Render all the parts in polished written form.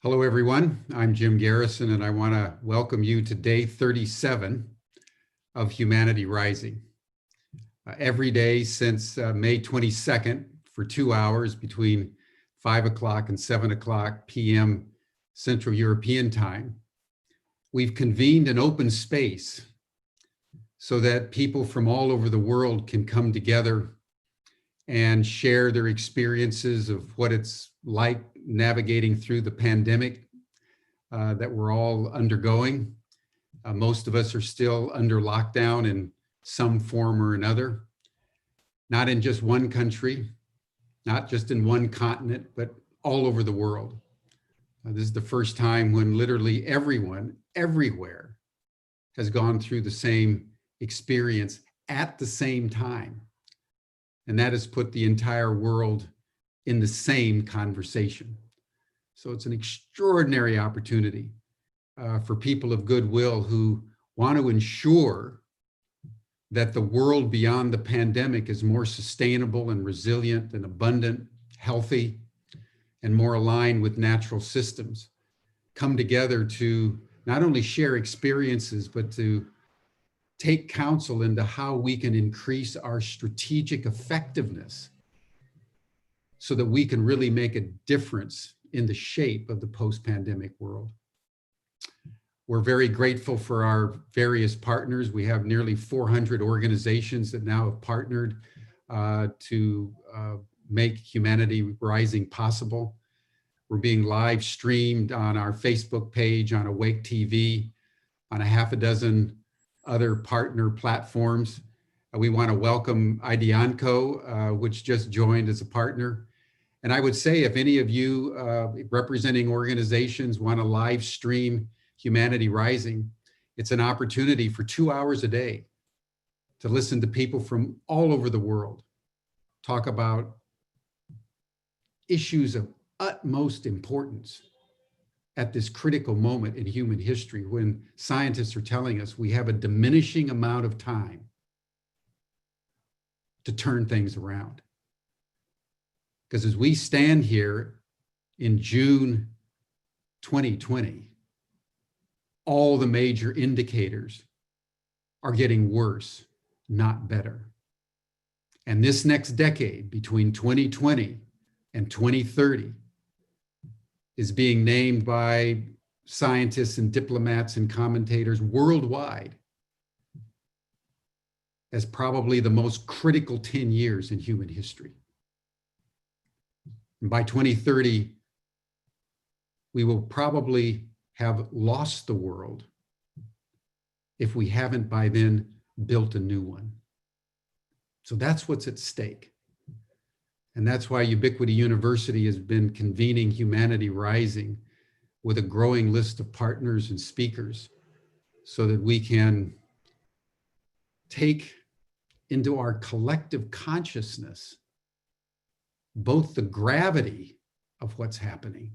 Hello, everyone. I'm Jim Garrison, and I want to welcome you to day 37 of Humanity Rising. Every day since May 22nd for 2 hours between 5 o'clock and 7 o'clock p.m. Central European Time, we've convened an open space so that people from all over the world can come together and share their experiences of what it's like navigating through the pandemic that we're all undergoing. Most of us are still under lockdown in some form or another, not in just one country, not just in one continent, but all over the world. This is the first time when literally everyone, everywhere, has gone through the same experience at the same time. And that has put the entire world in the same conversation. So it's an extraordinary opportunity for people of goodwill who want to ensure that the world beyond the pandemic is more sustainable and resilient and abundant, healthy, and more aligned with natural systems, come together to not only share experiences, but to take counsel into how we can increase our strategic effectiveness so that we can really make a difference in the shape of the post-pandemic world. We're very grateful for our various partners. We have nearly 400 organizations that now have partnered to make Humanity Rising possible. We're being live streamed on our Facebook page, on Awake TV, on a half a dozen other partner platforms. We want to welcome Idianco, which just joined as a partner. And I would say if any of you representing organizations want to live stream Humanity Rising, it's an opportunity for 2 hours a day to listen to people from all over the world talk about issues of utmost importance at this critical moment in human history when scientists are telling us we have a diminishing amount of time to turn things around. Because as we stand here in June 2020, all the major indicators are getting worse, not better. And this next decade, between 2020 and 2030, is being named by scientists and diplomats and commentators worldwide as probably the most critical 10 years in human history. And by 2030, we will probably have lost the world if we haven't by then built a new one. So that's what's at stake. And that's why Ubiquity University has been convening Humanity Rising with a growing list of partners and speakers so that we can take into our collective consciousness both the gravity of what's happening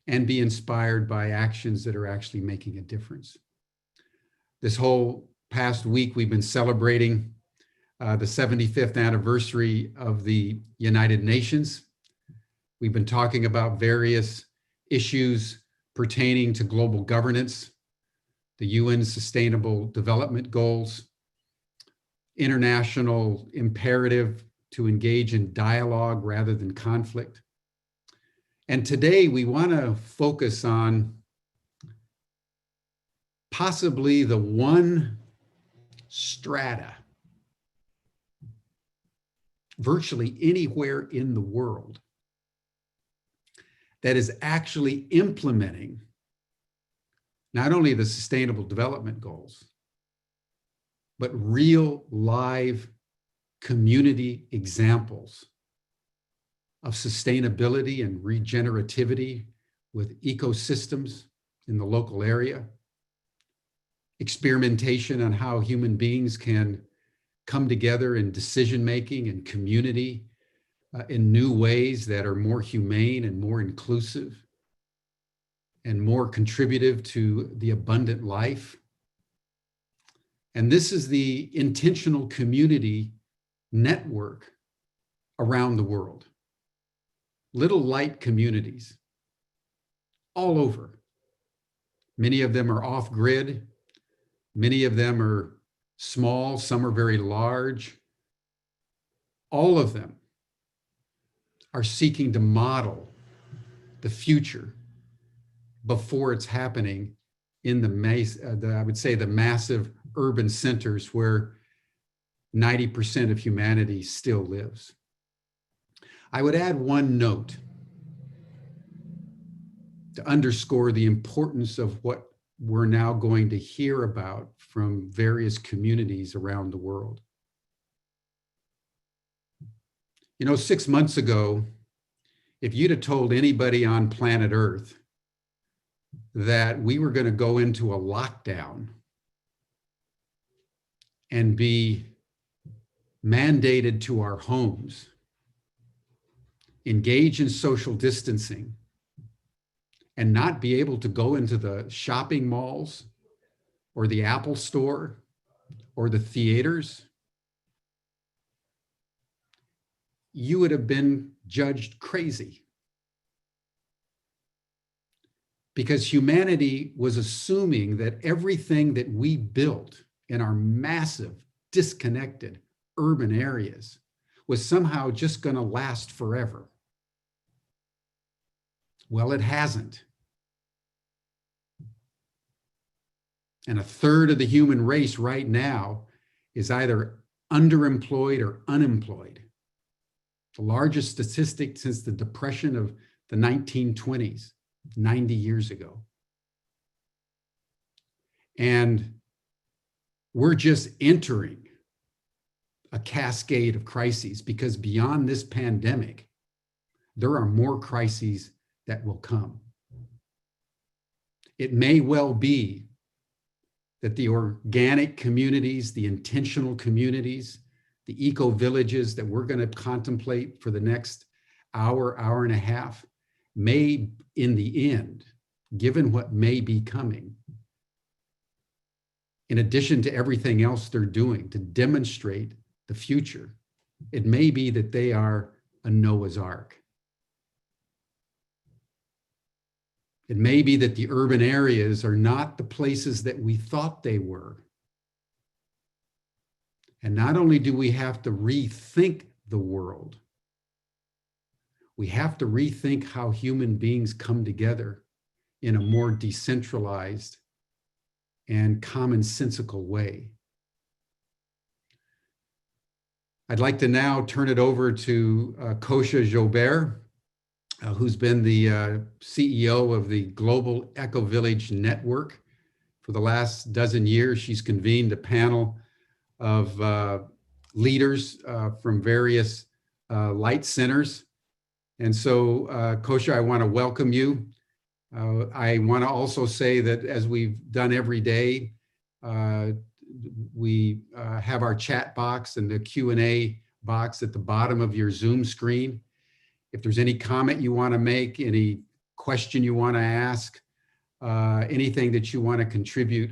and be inspired by actions that are actually making a difference. This whole past week, we've been celebrating the 75th anniversary of the United Nations. We've been talking about various issues pertaining to global governance, the UN Sustainable Development Goals, international imperative to engage in dialogue rather than conflict. And today we want to focus on possibly the one strata virtually anywhere in the world that is actually implementing not only the Sustainable Development Goals, but real live community examples of sustainability and regenerativity with ecosystems in the local area, experimentation on how human beings can come together in decision-making and community in new ways that are more humane and more inclusive and more contributive to the abundant life. And this is the intentional community network around the world. Little light communities all over. Many of them are off-grid. Many of them are small. Some are very large. All of them are seeking to model the future before it's happening in I would say the massive urban centers where 90% of humanity still lives. I would add one note to underscore the importance of what we're now going to hear about from various communities around the world. 6 months ago, if you'd have told anybody on planet Earth that we were going to go into a lockdown and be mandated to our homes, engage in social distancing, and not be able to go into the shopping malls or the Apple store or the theaters, you would have been judged crazy. Because humanity was assuming that everything that we built in our massive, disconnected urban areas was somehow just going to last forever. Well, it hasn't. And a third of the human race right now is either underemployed or unemployed. The largest statistic since the Depression of the 1920s, 90 years ago. And we're just entering a cascade of crises, because beyond this pandemic, there are more crises that will come. It may well be that the organic communities, the intentional communities, the eco-villages that we're going to contemplate for the next hour, hour and a half, may, in the end, given what may be coming, in addition to everything else they're doing to demonstrate the future, it may be that they are a Noah's Ark. It may be that the urban areas are not the places that we thought they were. And not only do we have to rethink the world, we have to rethink how human beings come together in a more decentralized and commonsensical way. I'd like to now turn it over to Kosha Joubert, who's been the CEO of the Global Ecovillage Network. For the last dozen years, she's convened a panel of leaders from various light centers. And so, Kosha, I want to welcome you. I want to also say that, as we've done every day, we have our chat box and the Q&A box at the bottom of your Zoom screen. If there's any comment you want to make, any question you want to ask, anything that you want to contribute,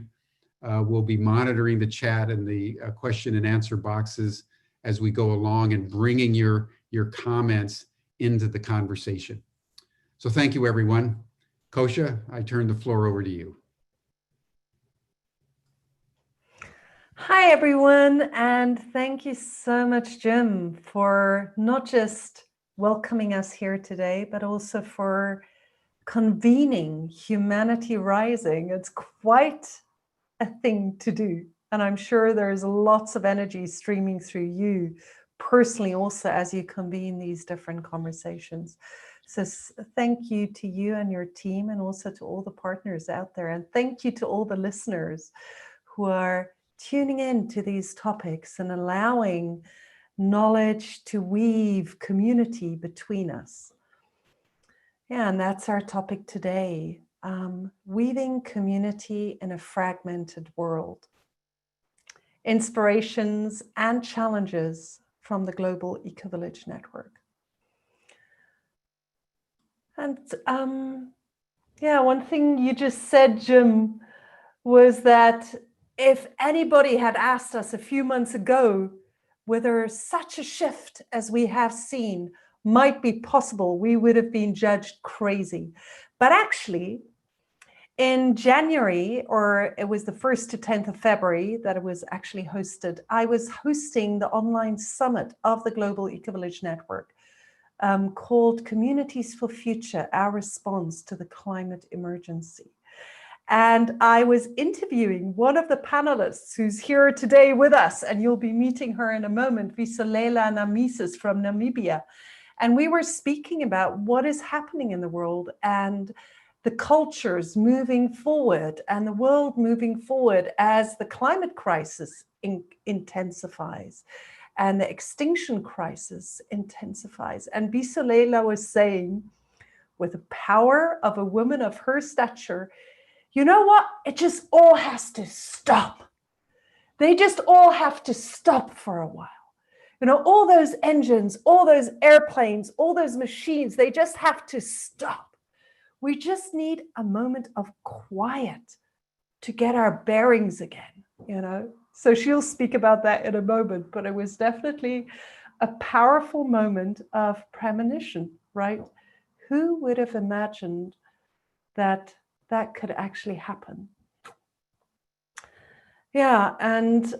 we'll be monitoring the chat and the question and answer boxes as we go along, and bringing your comments into the conversation. So thank you, everyone. Kosha, I turn the floor over to you. Hi, everyone, and thank you so much, Jim, for not just welcoming us here today, but also for convening Humanity Rising. It's quite a thing to do, and I'm sure there's lots of energy streaming through you personally also as you convene these different conversations. So thank you to you and your team, and also to all the partners out there, and thank you to all the listeners who are tuning in to these topics and allowing knowledge to weave community between us. Yeah, and that's our topic today, weaving community in a fragmented world. Inspirations and challenges from the Global Ecovillage Network. And yeah, one thing you just said, Jim, was that if anybody had asked us a few months ago whether such a shift as we have seen might be possible, we would have been judged crazy. But actually, in January, or it was the 1st to 10th of February that it was actually hosted, I was hosting the online summit of the Global Ecovillage Network called Communities for Future, Our Response to the Climate Emergency. And I was interviewing one of the panelists who's here today with us, and you'll be meeting her in a moment, Visolela Namises from Namibia. And we were speaking about what is happening in the world and the cultures moving forward and the world moving forward as the climate crisis intensifies and the extinction crisis intensifies. And Visolela was saying, with the power of a woman of her stature, you know what? It just all has to stop. They just all have to stop for a while. You know, all those engines, all those airplanes, all those machines, they just have to stop. We just need a moment of quiet to get our bearings again, you know? So she'll speak about that in a moment, but it was definitely a powerful moment of premonition, right? Who would have imagined that that could actually happen? Yeah, and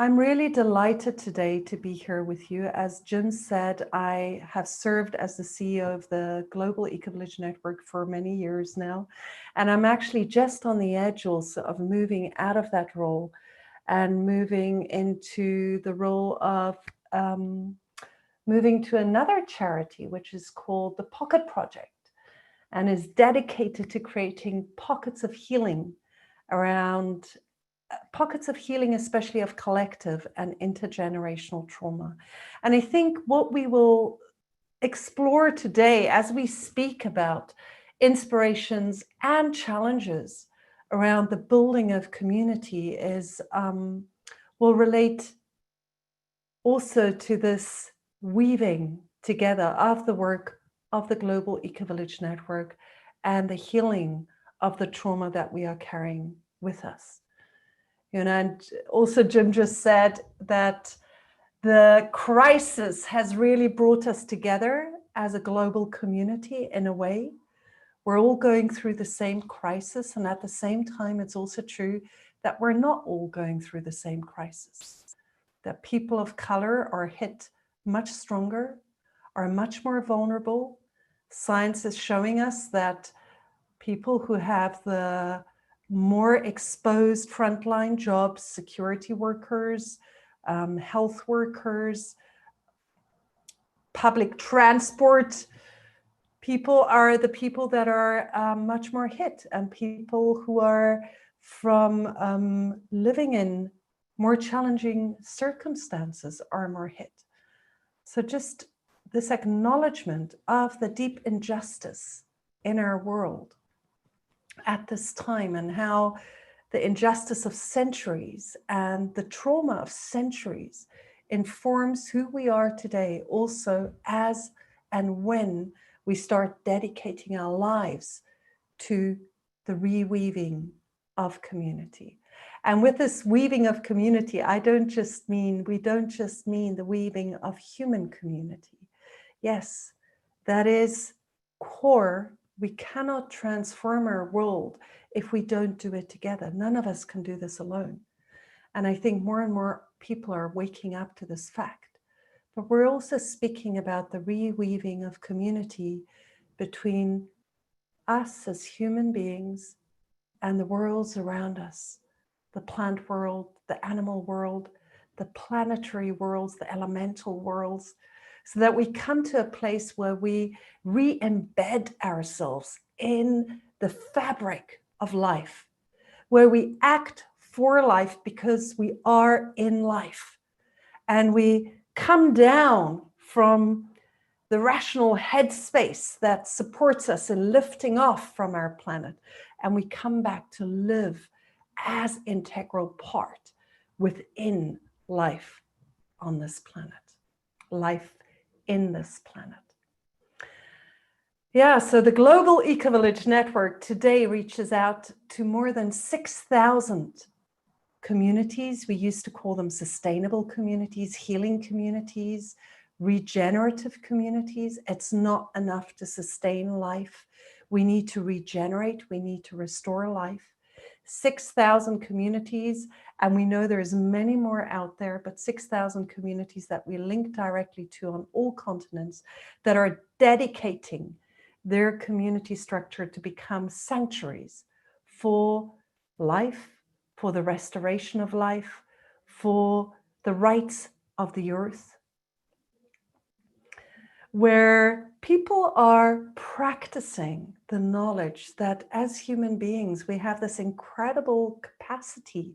I'm really delighted today to be here with you. As Jim said, I have served as the CEO of the Global Ecovillage Network for many years now, and I'm actually just on the edge also of moving out of that role and moving into the role of moving to another charity, which is called the Pocket Project, and is dedicated to creating pockets of healing around pockets of healing, especially of collective and intergenerational trauma. And I think what we will explore today as we speak about inspirations and challenges around the building of community is will relate also to this weaving together of the work of the Global Ecovillage Network and the healing of the trauma that we are carrying with us. You know, and also Jim just said that the crisis has really brought us together as a global community in a way. We're all going through the same crisis, and at the same time, it's also true that we're not all going through the same crisis. That people of color are hit much stronger, are much more vulnerable. Science is showing us that people who have the more exposed frontline jobs, security workers, health workers, public transport people are the people that are much more hit, and people who are from living in more challenging circumstances are more hit. So just this acknowledgement of the deep injustice in our world at this time, and how the injustice of centuries and the trauma of centuries informs who we are today, also as and when we start dedicating our lives to the reweaving of community. And with this weaving of community, we don't just mean the weaving of human community. Yes, that is core. We cannot transform our world if we don't do it together. None of us can do this alone. And I think more and more people are waking up to this fact. But we're also speaking about the reweaving of community between us as human beings and the worlds around us, the plant world, the animal world, the planetary worlds, the elemental worlds, so that we come to a place where we re-embed ourselves in the fabric of life, where we act for life because we are in life, and we come down from the rational headspace that supports us in lifting off from our planet, and we come back to live as integral part within life on this planet, life in this planet. Yeah, so the Global Ecovillage Network today reaches out to more than 6,000 communities. We used to call them sustainable communities, healing communities, regenerative communities. It's not enough to sustain life. We need to regenerate. We need to restore life. 6,000 communities, and we know there's many more out there, but 6,000 communities that we link directly to on all continents that are dedicating their community structure to become sanctuaries for life, for the restoration of life, for the rights of the earth, where people are practicing the knowledge that as human beings, we have this incredible capacity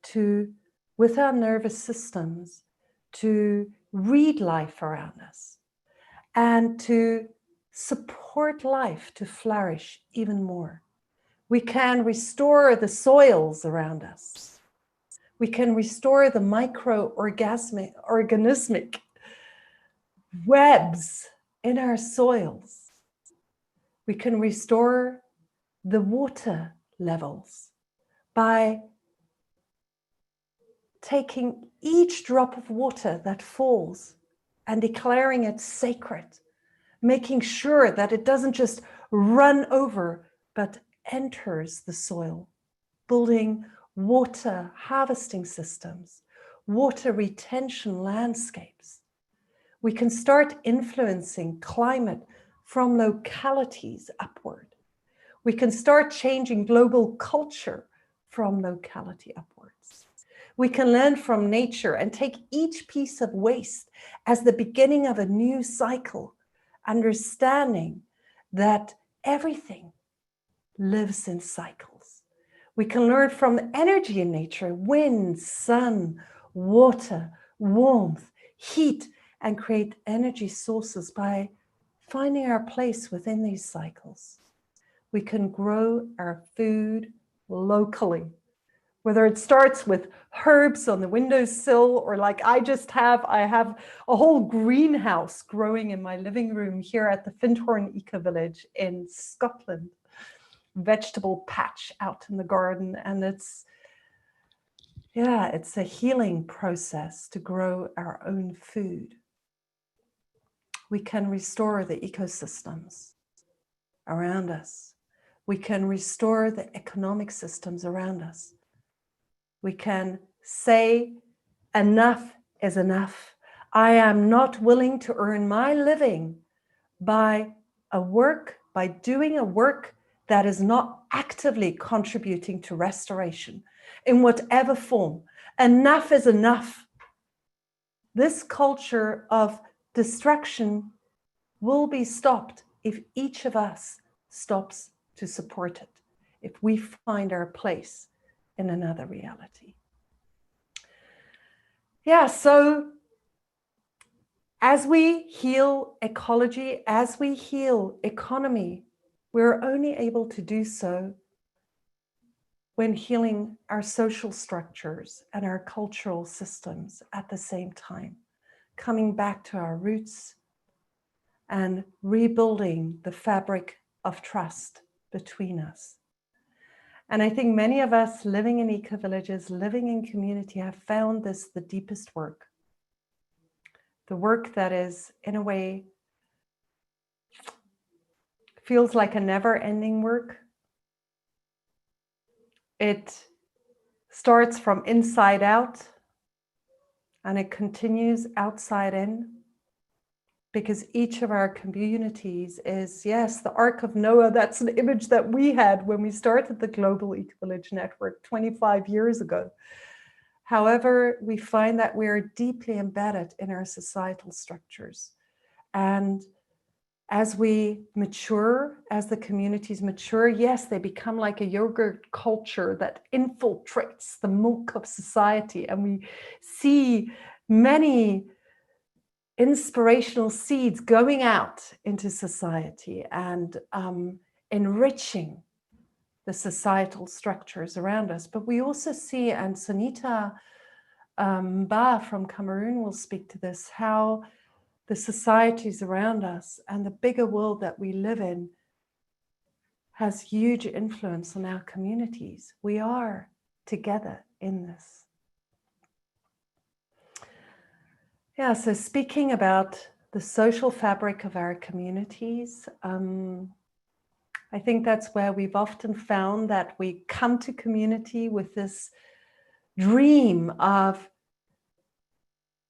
to, with our nervous systems, to read life around us and to support life to flourish even more. We can restore the soils around us. We can restore the microorganismic webs in our soils. We can restore the water levels by taking each drop of water that falls and declaring it sacred, making sure that it doesn't just run over, but enters the soil, building water harvesting systems, water retention landscapes. We can start influencing climate from localities upward. We can start changing global culture from locality upwards. We can learn from nature and take each piece of waste as the beginning of a new cycle, understanding that everything lives in cycles. We can learn from the energy in nature, wind, sun, water, warmth, heat, and create energy sources by finding our place within these cycles. We can grow our food locally, whether it starts with herbs on the windowsill or like I have a whole greenhouse growing in my living room here at the Findhorn Ecovillage in Scotland, vegetable patch out in the garden, and it's a healing process to grow our own food. We can restore the ecosystems around us. We can restore the economic systems around us. We can say, enough is enough. I am not willing to earn my living by doing a work that is not actively contributing to restoration in whatever form. Enough is enough. This culture of destruction will be stopped if each of us stops to support it, if we find our place in another reality. Yeah, so as we heal ecology, as we heal economy, we're only able to do so when healing our social structures and our cultural systems at the same time, coming back to our roots and rebuilding the fabric of trust between us. And I think many of us living in ecovillages, living in community, have found this the deepest work. The work that is, in a way, feels like a never-ending work. It starts from inside out and it continues outside in, because each of our communities is, yes, the Ark of Noah. That's an image that we had when we started the Global Ecovillage Network 25 years ago. However, we find that we are deeply embedded in our societal structures. And as we mature, as the communities mature, yes, they become like a yogurt culture that infiltrates the milk of society. And we see many inspirational seeds going out into society and enriching the societal structures around us. But we also see, and Sunita Ba from Cameroon will speak to this, how the societies around us and the bigger world that we live in has huge influence on our communities. We are together in this. Yeah, so speaking about the social fabric of our communities, I think that's where we've often found that we come to community with this dream of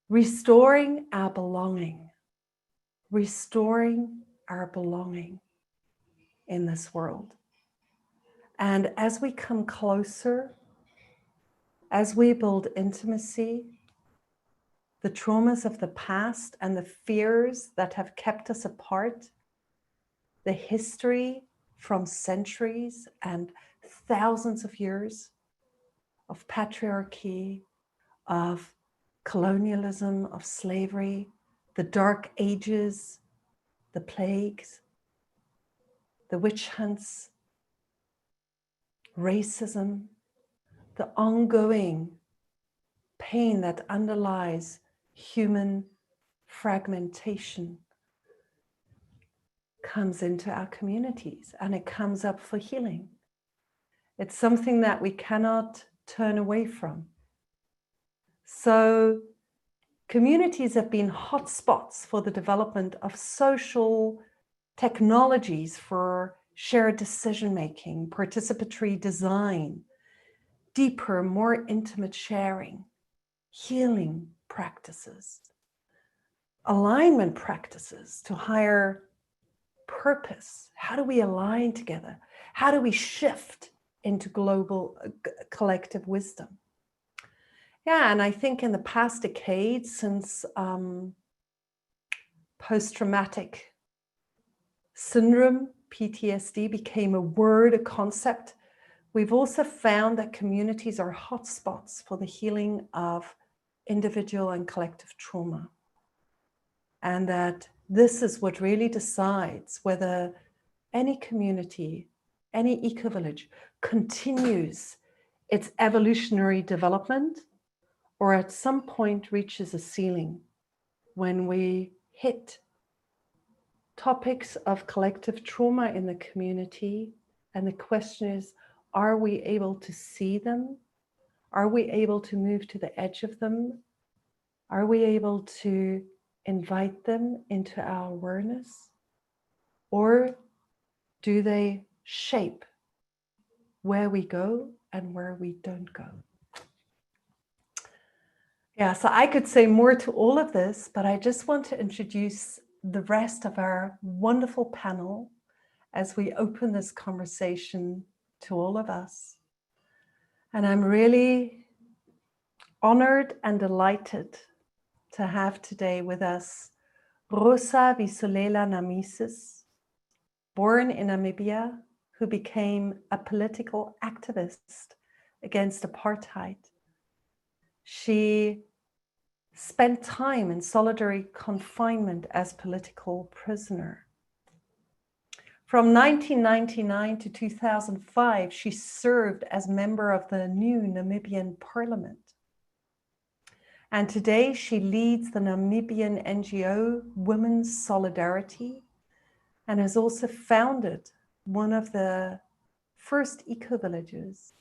restoring our belonging in this world. And as we come closer, as we build intimacy, the traumas of the past and the fears that have kept us apart, the history from centuries and thousands of years of patriarchy, of colonialism, of slavery, the dark ages, the plagues, the witch hunts, racism, the ongoing pain that underlies human fragmentation comes into our communities, and it comes up for healing. It's something that we cannot turn away from. So communities have been hotspots for the development of social technologies for shared decision-making, participatory design, deeper, more intimate sharing, healing practices, alignment practices to higher purpose. How do we align together? How do we shift into global collective wisdom? Yeah, and I think in the past decades, since post-traumatic syndrome, PTSD, became a word, a concept, we've also found that communities are hotspots for the healing of individual and collective trauma. And that this is what really decides whether any community, any eco-village continues its evolutionary development or at some point reaches a ceiling when we hit topics of collective trauma in the community. And the question is, are we able to see them? Are we able to move to the edge of them? Are we able to invite them into our awareness? Or do they shape where we go and where we don't go? Yeah, so I could say more to all of this, but I just want to introduce the rest of our wonderful panel as we open this conversation to all of us. And I'm really honored and delighted to have today with us Rosa Visolela Namises, born in Namibia, who became a political activist against apartheid. She spent time in solitary confinement as political prisoner. From 1999 to 2005, she served as member of the new Namibian parliament. And today she leads the Namibian NGO Women's Solidarity and has also founded one of the first eco-villages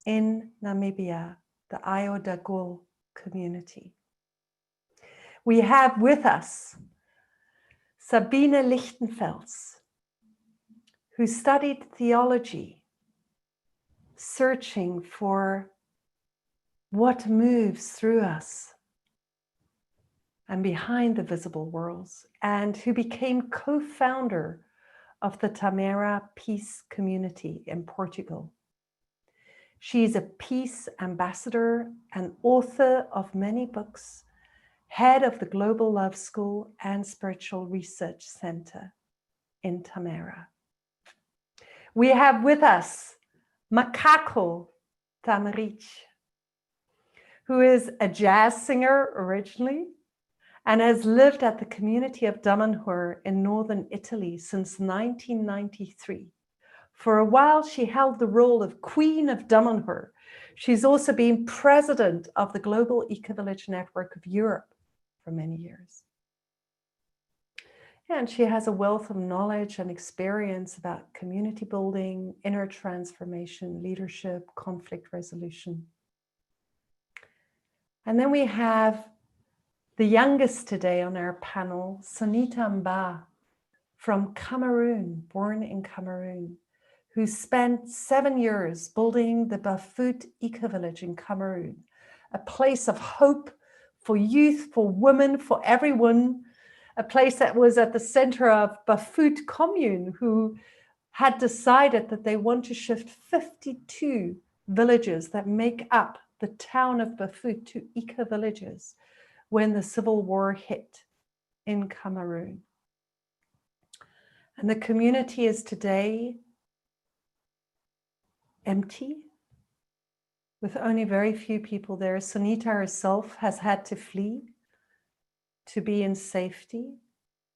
in Namibia, the Iodagol community. We have with us Sabine Lichtenfels, who studied theology, searching for what moves through us and behind the visible worlds, and who became co-founder of the Tamera Peace Community in Portugal. She's a peace ambassador and author of many books, head of the Global Love School and Spiritual Research Center in Tamera. We have with us Makako Tamarich, who is a jazz singer originally and has lived at the community of Damanhur in northern Italy since 1993. For a while, she held the role of Queen of Damanhur. She's also been president of the Global Ecovillage Network of Europe for many years. And she has a wealth of knowledge and experience about community building, inner transformation, leadership, conflict resolution. And then we have the youngest today on our panel, Sunita Mba, from Cameroon, born in Cameroon, who spent 7 years building the Bafut Ecovillage in Cameroon, a place of hope for youth, for women, for everyone, a place that was at the center of Bafut commune, who had decided that they want to shift 52 villages that make up the town of Bafut to eco-villages when the civil war hit in Cameroon. And the community is today empty, with only very few people there. Sunita herself has had to flee to be in safety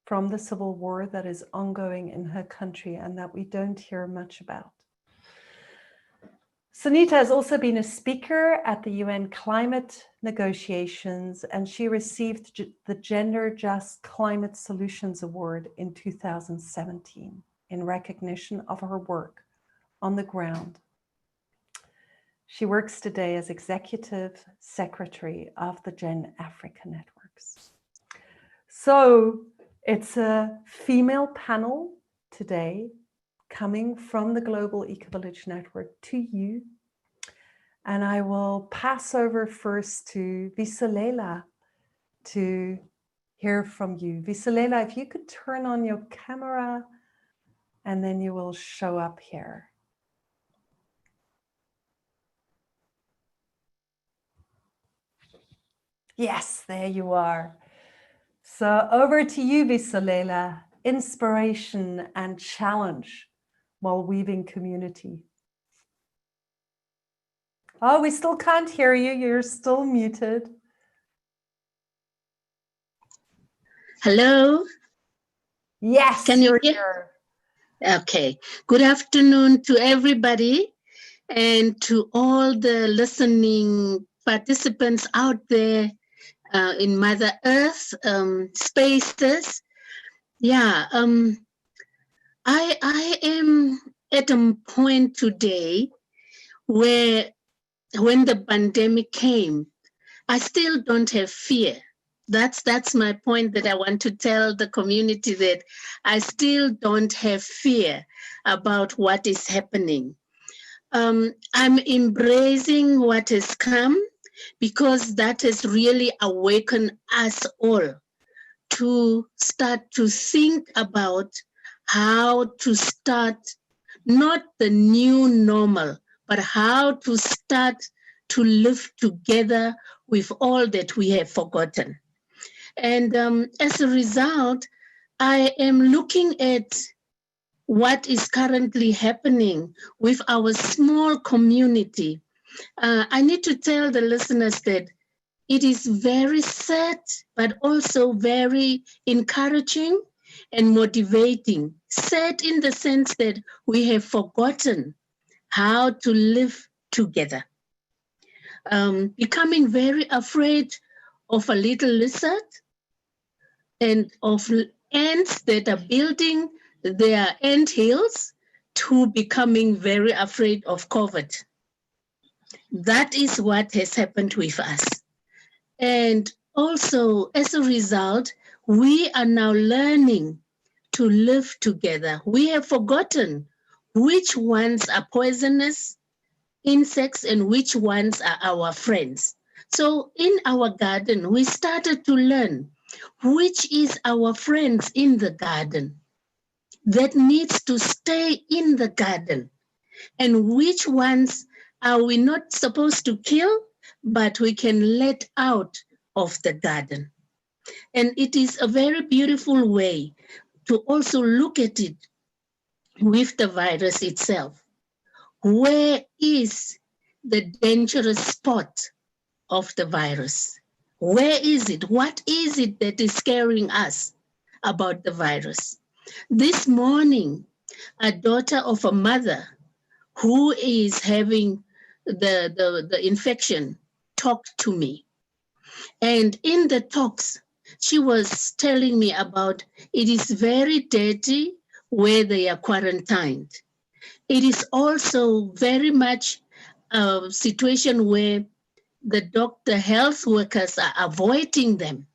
from the civil war that is ongoing in her country and that we don't hear much about. Sunita has also been a speaker at the UN climate negotiations, and she received the Gender Just Climate Solutions Award in 2017 in recognition of her work on the ground. She works today as Executive Secretary of the Gen Africa Networks. So it's a female panel today coming from the Global Ecovillage Network to you. And I will pass over first to Visolela to hear from you. Visolela, if you could turn on your camera and then you will show up here. Yes, there you are. So over to you, Visolela, inspiration and challenge while weaving community. Oh, we still can't hear you. You're still muted. Hello? Yes. Can you hear? Okay. Good afternoon to everybody and to all the listening participants out there in Mother Earth spaces. Yeah, I am at a point today where when the pandemic came, I still don't have fear. That's my point that I want to tell the community, that I still don't have fear about what is happening. I'm embracing what has come because that has really awakened us all to start to think about how to start not the new normal, but how to start to live together with all that we have forgotten. And as a result, I am looking at what is currently happening with our small community. I need to tell the listeners that it is very sad, but also very encouraging and motivating. Sad in the sense that we have forgotten how to live together. Becoming very afraid of a little lizard and of ants that are building their ant hills to becoming very afraid of COVID. That is what has happened with us. And also, as a result, we are now learning to live together. We have forgotten which ones are poisonous insects and which ones are our friends. So in our garden, we started to learn which is our friends in the garden that needs to stay in the garden, and which ones are we not supposed to kill, but we can let out of the garden. And it is a very beautiful way to also look at it with the virus itself. Where is the dangerous spot of the virus? Where is it? What is it that is scaring us about the virus? This morning, a daughter of a mother who is having the infection talked to me. And in the talks, she was telling me about it is very dirty where they are quarantined. It is also very much a situation where the health workers are avoiding them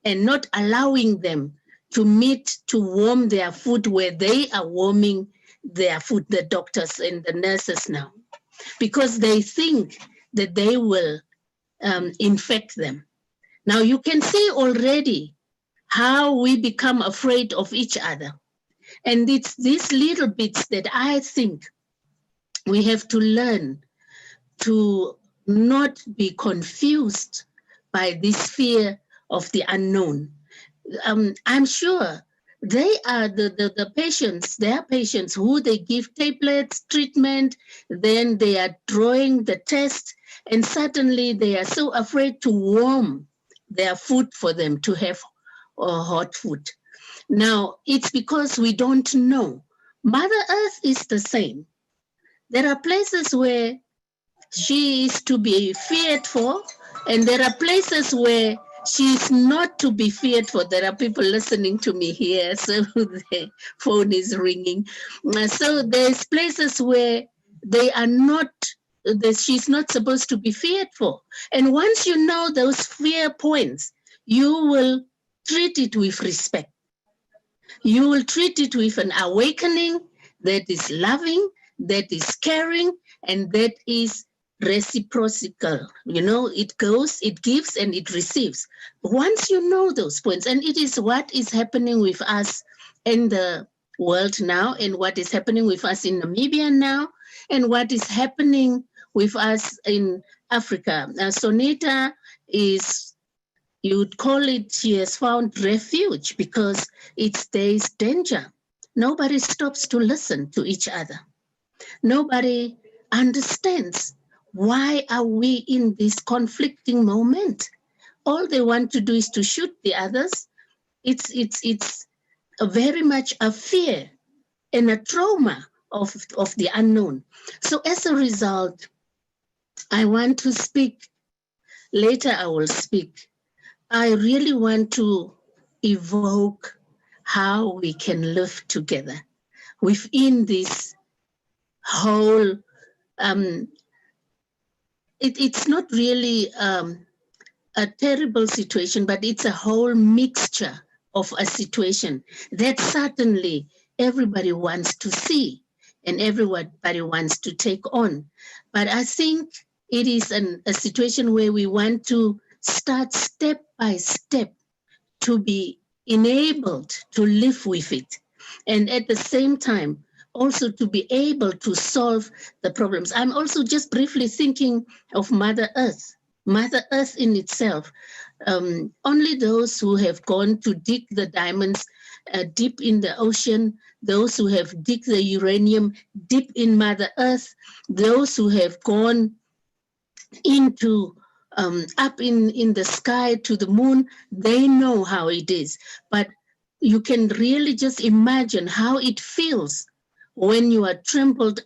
and not allowing them to meet to warm their food where they are warming their food, the doctors and the nurses now, because they think that they will infect them. Now you can see already how we become afraid of each other. And it's these little bits that I think we have to learn to not be confused by this fear of the unknown. I'm sure they are the patients, they are patients who they give tablets, treatment, then they are drawing the test, and suddenly they are so afraid to warm their food for them to have hot food. Now, it's because we don't know. Mother Earth is the same. There are places where she is to be feared for, and there are places where she is not to be feared for. There are people listening to me here, so the phone is ringing. So there's places where they are not, that she's not supposed to be feared for. And once you know those fear points, you will treat it with respect. You will treat it with an awakening that is loving, that is caring, and that is reciprocal. You know, it goes, it gives, and it receives. Once you know those points, and it is what is happening with us in the world now, and what is happening with us in Namibia now, and what is happening with us in Africa. Sonita is, you'd call it, she has found refuge because there's danger. Nobody stops to listen to each other. Nobody understands why are we in this conflicting moment. All they want to do is to shoot the others. It's very much a fear and a trauma of the unknown. So as a result, I want to speak. Later I will speak. I really want to evoke how we can live together within this whole, it's not really a terrible situation, but it's a whole mixture of a situation that certainly everybody wants to see and everybody wants to take on. But I think it is a situation where we want to start step by step to be enabled to live with it. And at the same time, also to be able to solve the problems. I'm also just briefly thinking of Mother Earth. Mother Earth in itself. Only those who have gone to dig the diamonds deep in the ocean, those who have digged the uranium deep in Mother Earth, those who have gone into up in the sky to the moon, they know how it is. But you can really just imagine how it feels when you are trampled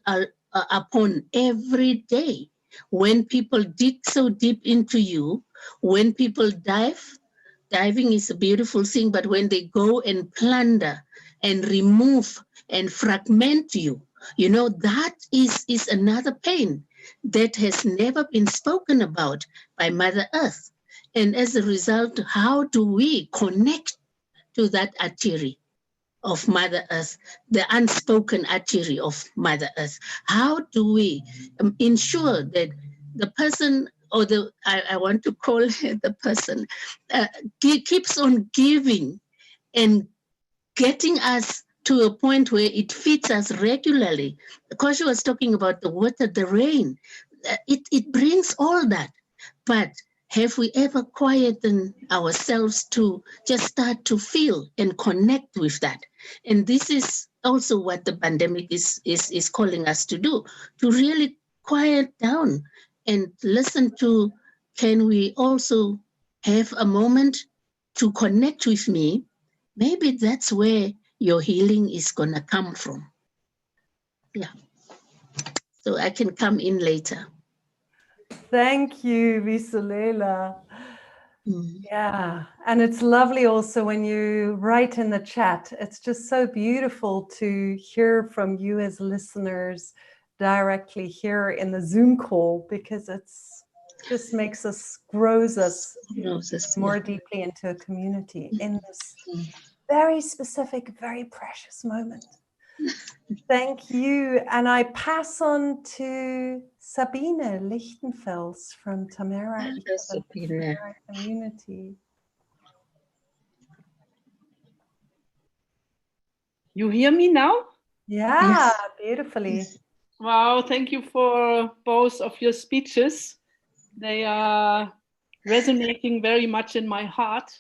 upon every day, when people dig so deep into you, when people diving is a beautiful thing, but when they go and plunder and remove and fragment you, you know, that is another pain that has never been spoken about by Mother Earth. And as a result, how do we connect to that artery of Mother Earth, the unspoken artery of Mother Earth? How do we ensure that the person, or I want to call it the person, keeps on giving and getting us to a point where it feeds us regularly? Kosha was talking about the water, the rain. It brings all that. But have we ever quietened ourselves to just start to feel and connect with that? And this is also what the pandemic is calling us to do, to really quiet down and listen to, can we also have a moment to connect with me? Maybe that's where your healing is going to come from. Yeah. So I can come in later. Thank you, Visolela. Yeah, and it's lovely also when you write in the chat. It's just so beautiful to hear from you as listeners directly here in the Zoom call, because it's just makes us, grows us more deeply into a community in this very specific, very precious moment. Thank you. And I pass on to Sabine Lichtenfels from Tamera Sabine. community. You hear me now? Yeah, Yes. beautifully. Yes. Wow, thank you for both of your speeches. They are resonating very much in my heart.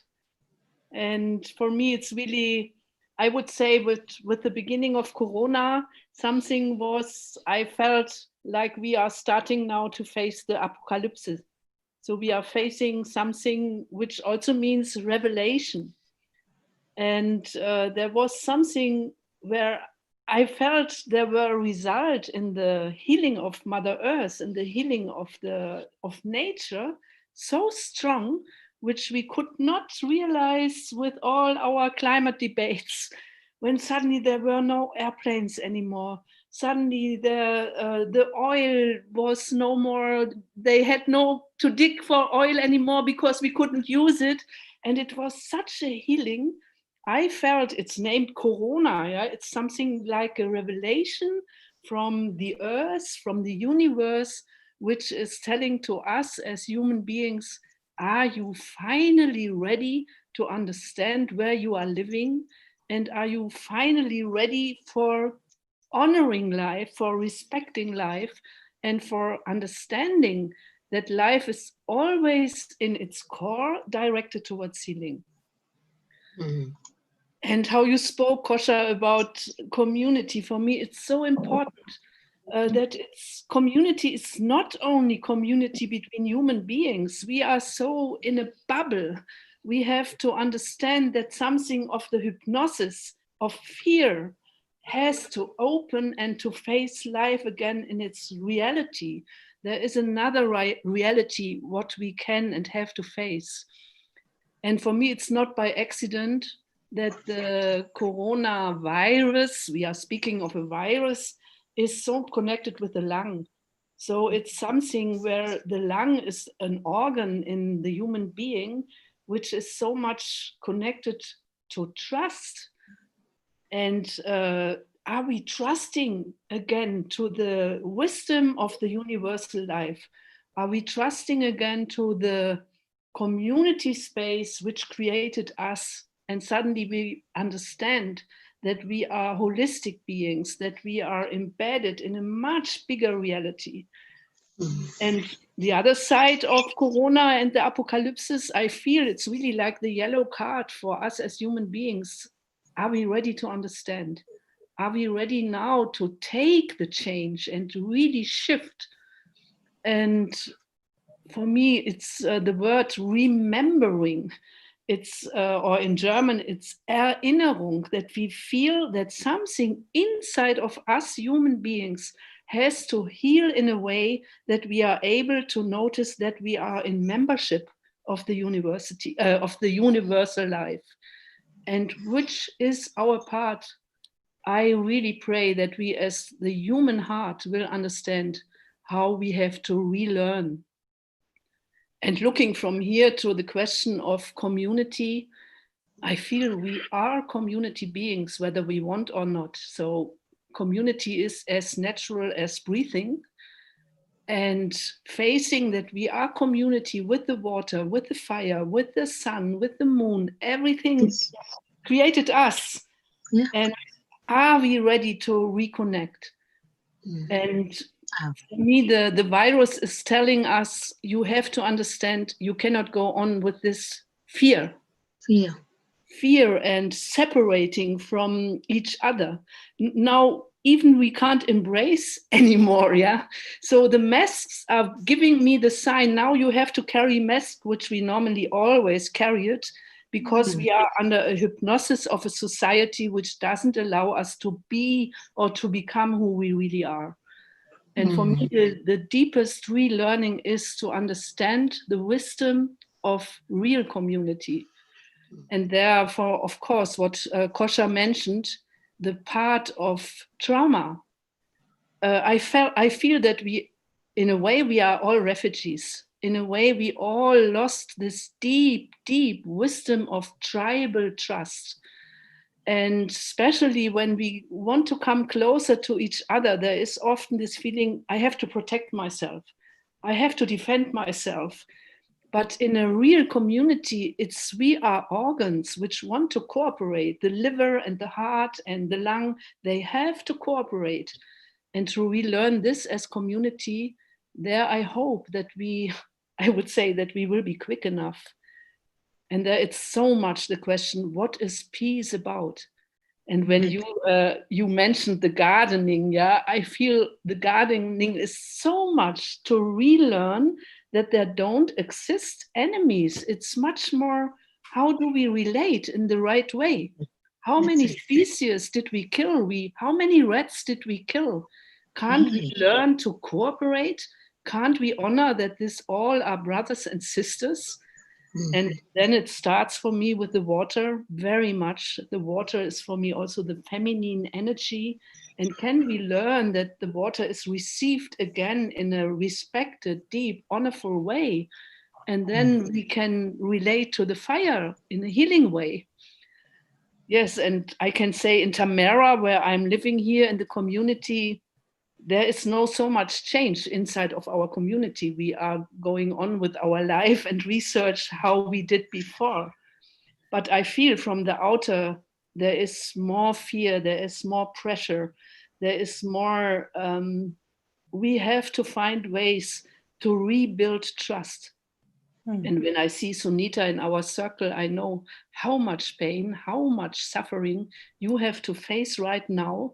And for me, it's really, I would say with the beginning of Corona, something was, I felt like we are starting now to face the apocalypse. So we are facing something which also means revelation. And there was something where I felt there were results in the healing of Mother Earth and the healing of nature so strong, which we could not realize with all our climate debates. When suddenly there were no airplanes anymore, suddenly the oil was no more. They had no to dig for oil anymore because we couldn't use it, and it was such a healing. I felt it's named Corona. Yeah? It's something like a revelation from the earth, from the universe, which is telling to us as human beings, are you finally ready to understand where you are living? And are you finally ready for honoring life, for respecting life, and for understanding that life is always in its core directed towards healing? Mm. And how you spoke, Kosha, about community. For me, it's so important that community is not only community between human beings. We are so in a bubble. We have to understand that something of the hypnosis of fear has to open and to face life again in its reality. There is another reality what we can and have to face. And for me, it's not by accident that the coronavirus, we are speaking of a virus, is so connected with the lung. So it's something where the lung is an organ in the human being, which is so much connected to trust. And are we trusting again to the wisdom of the universal life? Are we trusting again to the community space which created us? And suddenly we understand that we are holistic beings, that we are embedded in a much bigger reality. And the other side of Corona and the apocalypse, I feel it's really like the yellow card for us as human beings. Are we ready to understand? Are we ready now to take the change and to really shift? And for me, it's the word remembering. It's, or in German, it's Erinnerung, that we feel that something inside of us human beings has to heal in a way that we are able to notice that we are in membership of the university, of the universal life. And which is our part? I really pray that we as the human heart will understand how we have to relearn. And looking from here to the question of community, I feel we are community beings, whether we want or not. So community is as natural as breathing. And facing that we are community with the water, with the fire, with the sun, with the moon, everything created us. Yeah. And are we ready to reconnect? And for me, the virus is telling us, you have to understand, you cannot go on with this fear and separating from each other. Now, even we can't embrace anymore, yeah? So the masks are giving me the sign, now you have to carry mask, which we normally always carry it, because we are under a hypnosis of a society which doesn't allow us to be or to become who we really are. And for me, the deepest relearning is to understand the wisdom of real community. And therefore, of course, what Kosha mentioned, the part of trauma. I feel that we, in a way, we are all refugees. In a way, we all lost this deep, deep wisdom of tribal trust. And especially when we want to come closer to each other, there is often this feeling, I have to protect myself. I have to defend myself. But in a real community, we are organs which want to cooperate. The liver and the heart and the lung, they have to cooperate. And to relearn this as community, there I hope that I would say that we will be quick enough. And there it's so much the question, what is peace about? And when you mentioned the gardening, yeah, I feel the gardening is so much to relearn that there don't exist enemies. It's much more, how do we relate in the right way? How many species did we kill? How many rats did we kill? Can't we learn to cooperate? Can't we honor that this all are brothers and sisters? And then it starts for me with the water, very much. The water is for me also the feminine energy. And can we learn that the water is received again in a respected, deep, honorful way? And then we can relate to the fire in a healing way. Yes, and I can say in Tamera, where I'm living here in the community, there is no so much change inside of our community. We are going on with our life and research how we did before. But I feel from the outer, there is more fear, there is more pressure, there is more, we have to find ways to rebuild trust. And when I see Sunita in our circle, I know how much pain, how much suffering you have to face right now.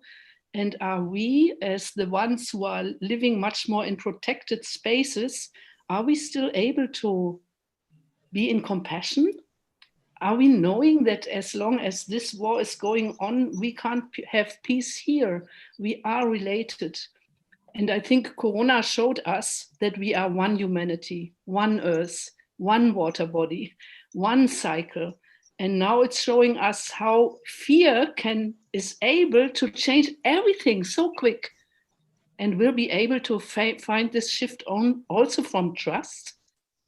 And are we, as the ones who are living much more in protected spaces, are we still able to be in compassion? Are we knowing that as long as this war is going on, we can't have peace here? We are related. And I think Corona showed us that we are one humanity, one earth, one water body, one cycle. And now it's showing us how fear is able to change everything so quick, and we'll be able to find this shift on also from trust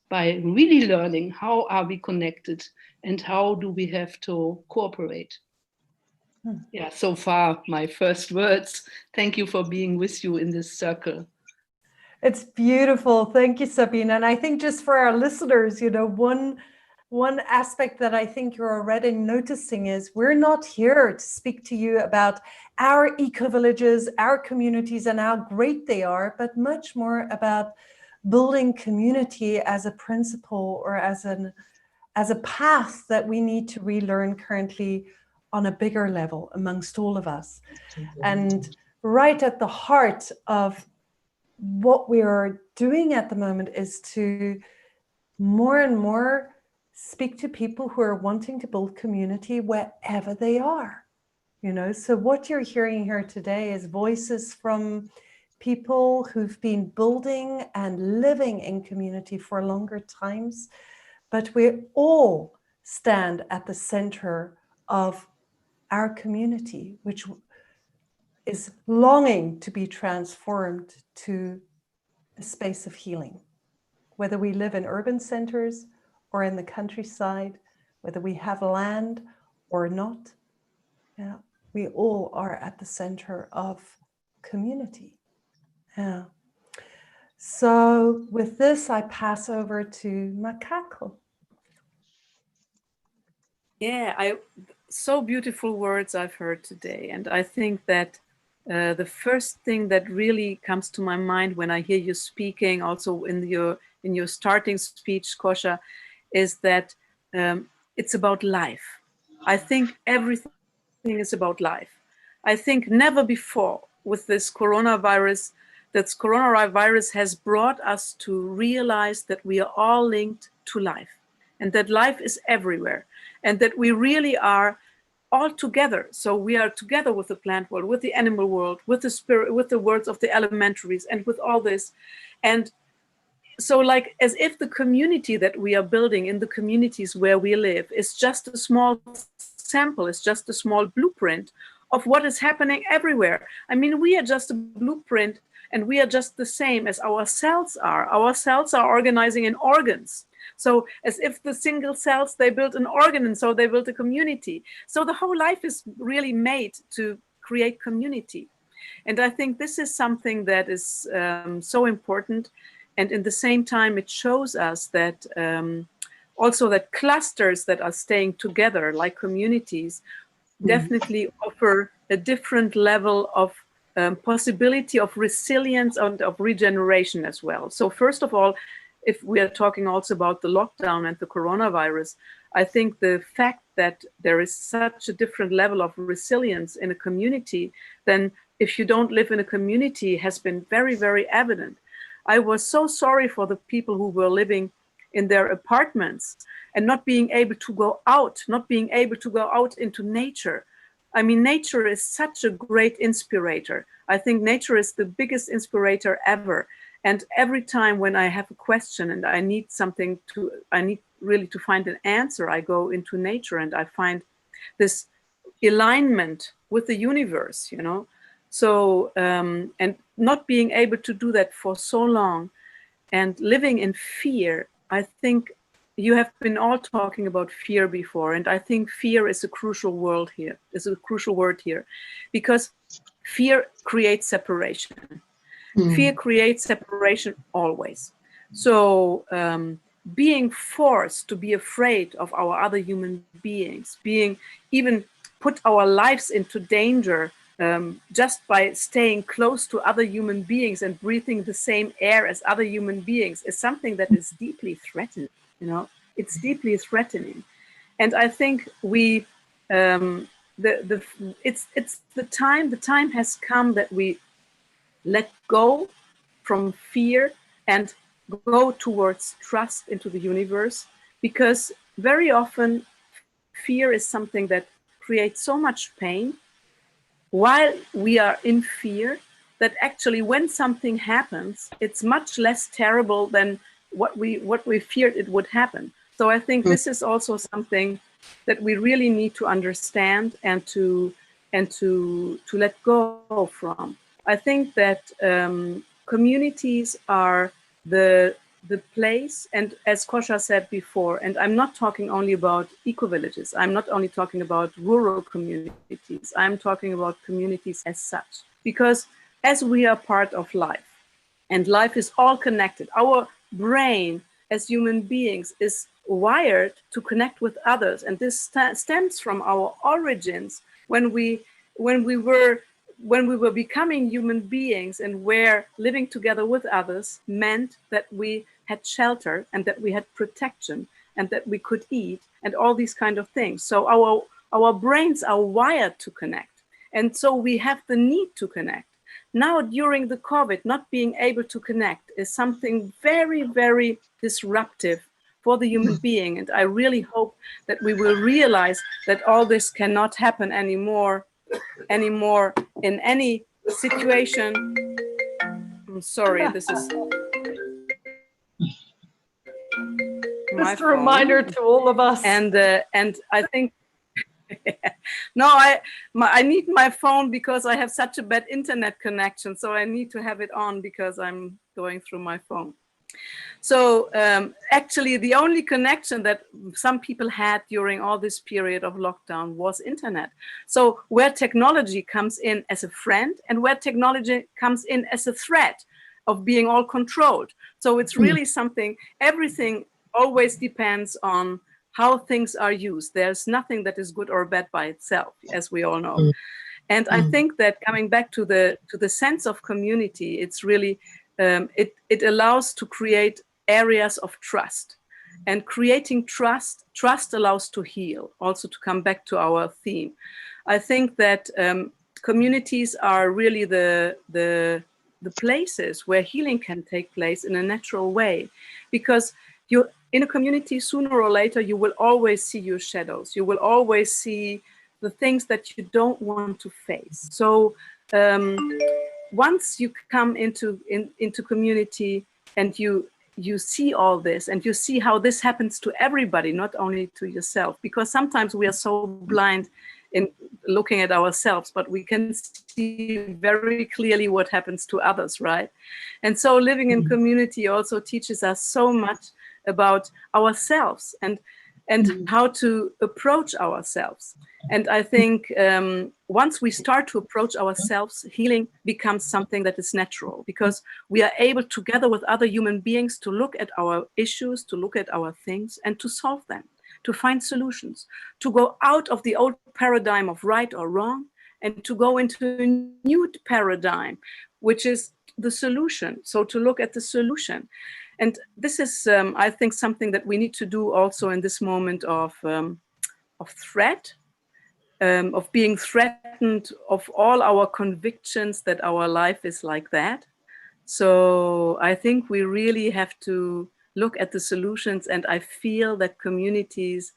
by really learning how are we connected and how do we have to cooperate. Yeah, so far my first words. Thank you for being with you in this circle. It's beautiful. Thank you, Sabine. And I think just for our listeners, one aspect that I think you're already noticing is we're not here to speak to you about our eco-villages, our communities, and how great they are, but much more about building community as a principle or as a path that we need to relearn currently on a bigger level amongst all of us. And right at the heart of what we are doing at the moment is to more and more speak to people who are wanting to build community wherever they are. So what you're hearing here today is voices from people who've been building and living in community for longer times, but we all stand at the center of our community, which is longing to be transformed to a space of healing. Whether we live in urban centers or in the countryside, whether we have land or not, we all are at the center of community. Yeah. So with this, I pass over to Makako. Yeah, so beautiful words I've heard today. And I think that the first thing that really comes to my mind when I hear you speaking, also in your starting speech, Kosha, is that it's about life. I think everything is about life. I think never before with this coronavirus has brought us to realize that we are all linked to life and that life is everywhere and that we really are all together. So we are together with the plant world, with the animal world, with the spirit, with the words of the elementaries and with all this. And so like as if the community that we are building in the communities where we live is just a small sample, it's just a small blueprint of what is happening everywhere. I mean, we are just a blueprint and we are just the same as our cells are. Our cells are organizing in organs. So as if the single cells, they built an organ, and so they built a community. So the whole life is really made to create community. And I think this is something that is so important. And in the same time, it shows us that also that clusters that are staying together, like communities, definitely offer a different level of possibility of resilience and of regeneration as well. So first of all, if we are talking also about the lockdown and the coronavirus, I think the fact that there is such a different level of resilience in a community than if you don't live in a community has been very, very evident. I was so sorry for the people who were living in their apartments and not being able to go out, not being able to go out into nature. I mean, nature is such a great inspirator. I think nature is the biggest inspirator ever. And every time when I have a question and I need something to, I need really to find an answer, I go into nature and I find this alignment with the universe, you know. So, and not being able to do that for so long and living in fear, I think you have been all talking about fear before, and I think fear is a crucial word here, because fear creates separation. Fear creates separation always. So being forced to be afraid of our other human beings, being even put our lives into danger just by staying close to other human beings and breathing the same air as other human beings is something that is deeply threatening. You know, it's deeply threatening, and I think we, it's the time. The time has come that we let go from fear and go towards trust into the universe, because very often fear is something that creates so much pain while we are in fear that actually when something happens, it's much less terrible than what we feared it would happen. So I think this is also something that we really need to understand and to let go from. I think that communities are the place, and as Kosha said before, and I'm not talking only about eco-villages, I'm not only talking about rural communities, I'm talking about communities as such, because as we are part of life, and life is all connected, our brain as human beings is wired to connect with others, and this stems from our origins when we were becoming human beings, and where living together with others meant that we had shelter and that we had protection and that we could eat and all these kind of things. So our brains are wired to connect, and so we have the need to connect. Now during the COVID, not being able to connect is something very, very disruptive for the human being, and I really hope that we will realize that all this cannot happen anymore in any situation. I'm sorry, this is just a reminder to all of us. And I think no, I need my phone because I have such a bad internet connection, so I need to have it on because I'm going through my phone. So actually the only connection that some people had during all this period of lockdown was internet. So where technology comes in as a friend and where technology comes in as a threat of being all controlled. So it's really something, everything always depends on how things are used. There's nothing that is good or bad by itself, as we all know. And I think that coming back to the sense of community, it's really, it allows to create areas of trust, and creating trust allows to heal. Also, to come back to our theme, I think that communities are really the places where healing can take place in a natural way, because you in a community, sooner or later, you will always see your shadows. You will always see the things that you don't want to face. So once you come into community and you see all this, and you see how this happens to everybody, not only to yourself, because sometimes we are so blind in looking at ourselves, but we can see very clearly what happens to others, right? And so living in community also teaches us so much about ourselves and how to approach ourselves. And I think once we start to approach ourselves, healing becomes something that is natural, because we are able, together with other human beings, to look at our issues, to look at our things, and to solve them, to find solutions, to go out of the old paradigm of right or wrong, and to go into a new paradigm, which is the solution. So to look at the solution. And this is, I think, something that we need to do also in this moment of threat, of being threatened, of all our convictions that our life is like that. So I think we really have to look at the solutions, and I feel that communities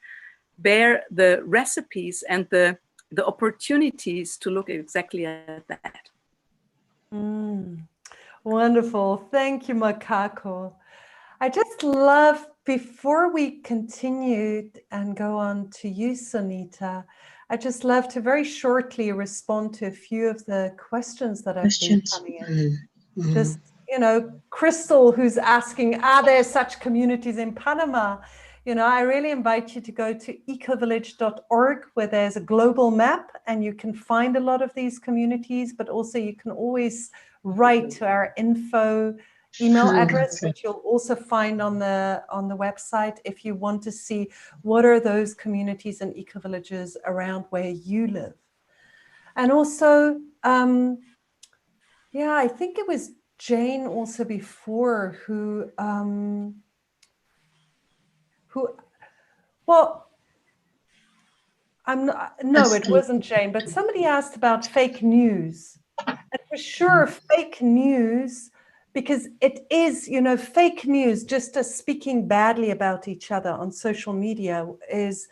bear the recipes and the opportunities to look exactly at that. Wonderful. Thank you, Makako. I just love, before we continue and go on to you, Sunita, I just love to very shortly respond to a few of the questions that have been coming in. Just, you know, Crystal, who's asking, are there such communities in Panama? You know, I really invite you to go to ecovillage.org, where there's a global map and you can find a lot of these communities, but also you can always write to our info email address, which you'll also find on the website if you want to see what are those communities and ecovillages around where you live. And also, yeah, I think it was Jane also before who well, no, it wasn't Jane, but somebody asked about fake news. And for sure, fake news, because it is, you know, fake news, just as speaking badly about each other on social media, is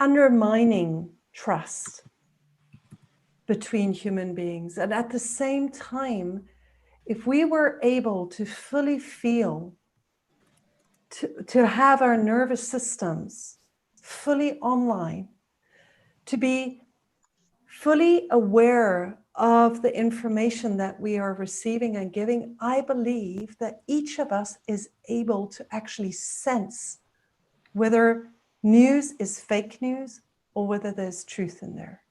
undermining trust between human beings. And at the same time, if we were able to fully feel, to have our nervous systems fully online, to be fully aware of the information that we are receiving and giving, I believe that each of us is able to actually sense whether news is fake news or whether there's truth in there.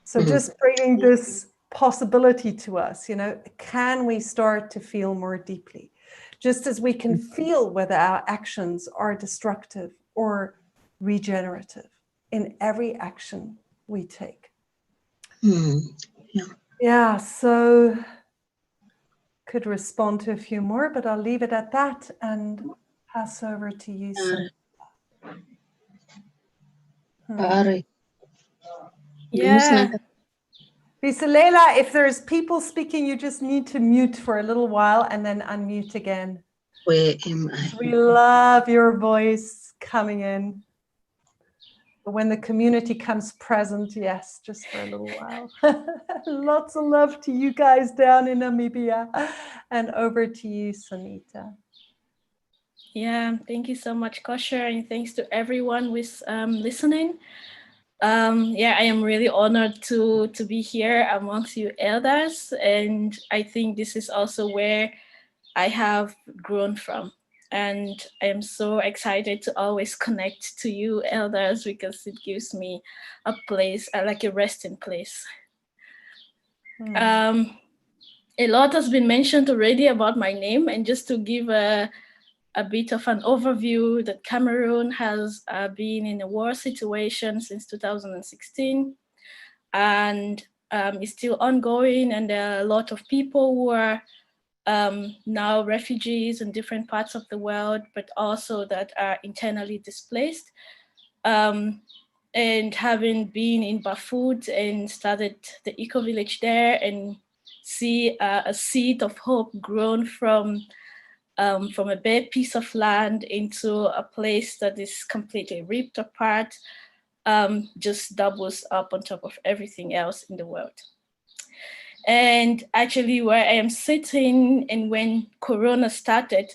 So just bringing this possibility to us, you know, can we start to feel more deeply? Just as we can feel whether our actions are destructive or regenerative in every action we take. Yeah, so could respond to a few more, but I'll leave it at that and pass over to you, Sam. Yeah. Visolela, if there's people speaking, you just need to mute for a little while and then unmute again. Where am I? We love your voice coming in. But when the community comes present, yes, just for a little while. Lots of love to you guys down in Namibia. And over to you, Sunita. Yeah, thank you so much, Kosha, and thanks to everyone who's listening. Yeah, I am really honored to be here amongst you elders, and I think this is also where I have grown from. And I am so excited to always connect to you elders, because it gives me a place, like a resting place. A lot has been mentioned already about my name, and just to give a bit of an overview, that Cameroon has been in a war situation since 2016, and is still ongoing, and there are a lot of people who are now refugees in different parts of the world, but also that are internally displaced. And having been in Bafut and started the Ecovillage there, and see a seed of hope grown from a bare piece of land into a place that is completely ripped apart, just doubles up on top of everything else in the world. And actually where I am sitting, and when Corona started,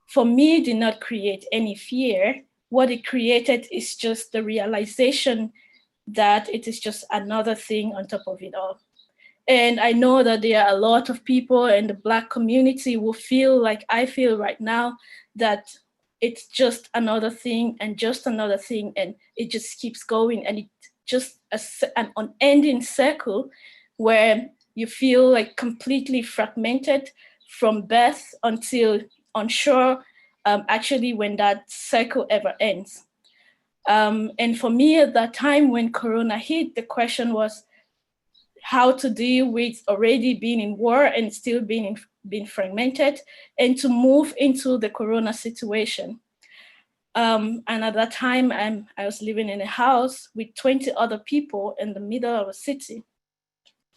for me, did not create any fear. What it created is just the realization that it is just another thing on top of it all. And I know that there are a lot of people in the Black community who feel like I feel right now, that it's just another thing and just another thing, and it just keeps going, and it's just an unending circle where you feel like completely fragmented from birth until unsure actually when that cycle ever ends. And for me at that time when Corona hit, the question was how to deal with already being in war and still being fragmented, and to move into the Corona situation. And at that time, I was living in a house with 20 other people in the middle of a city.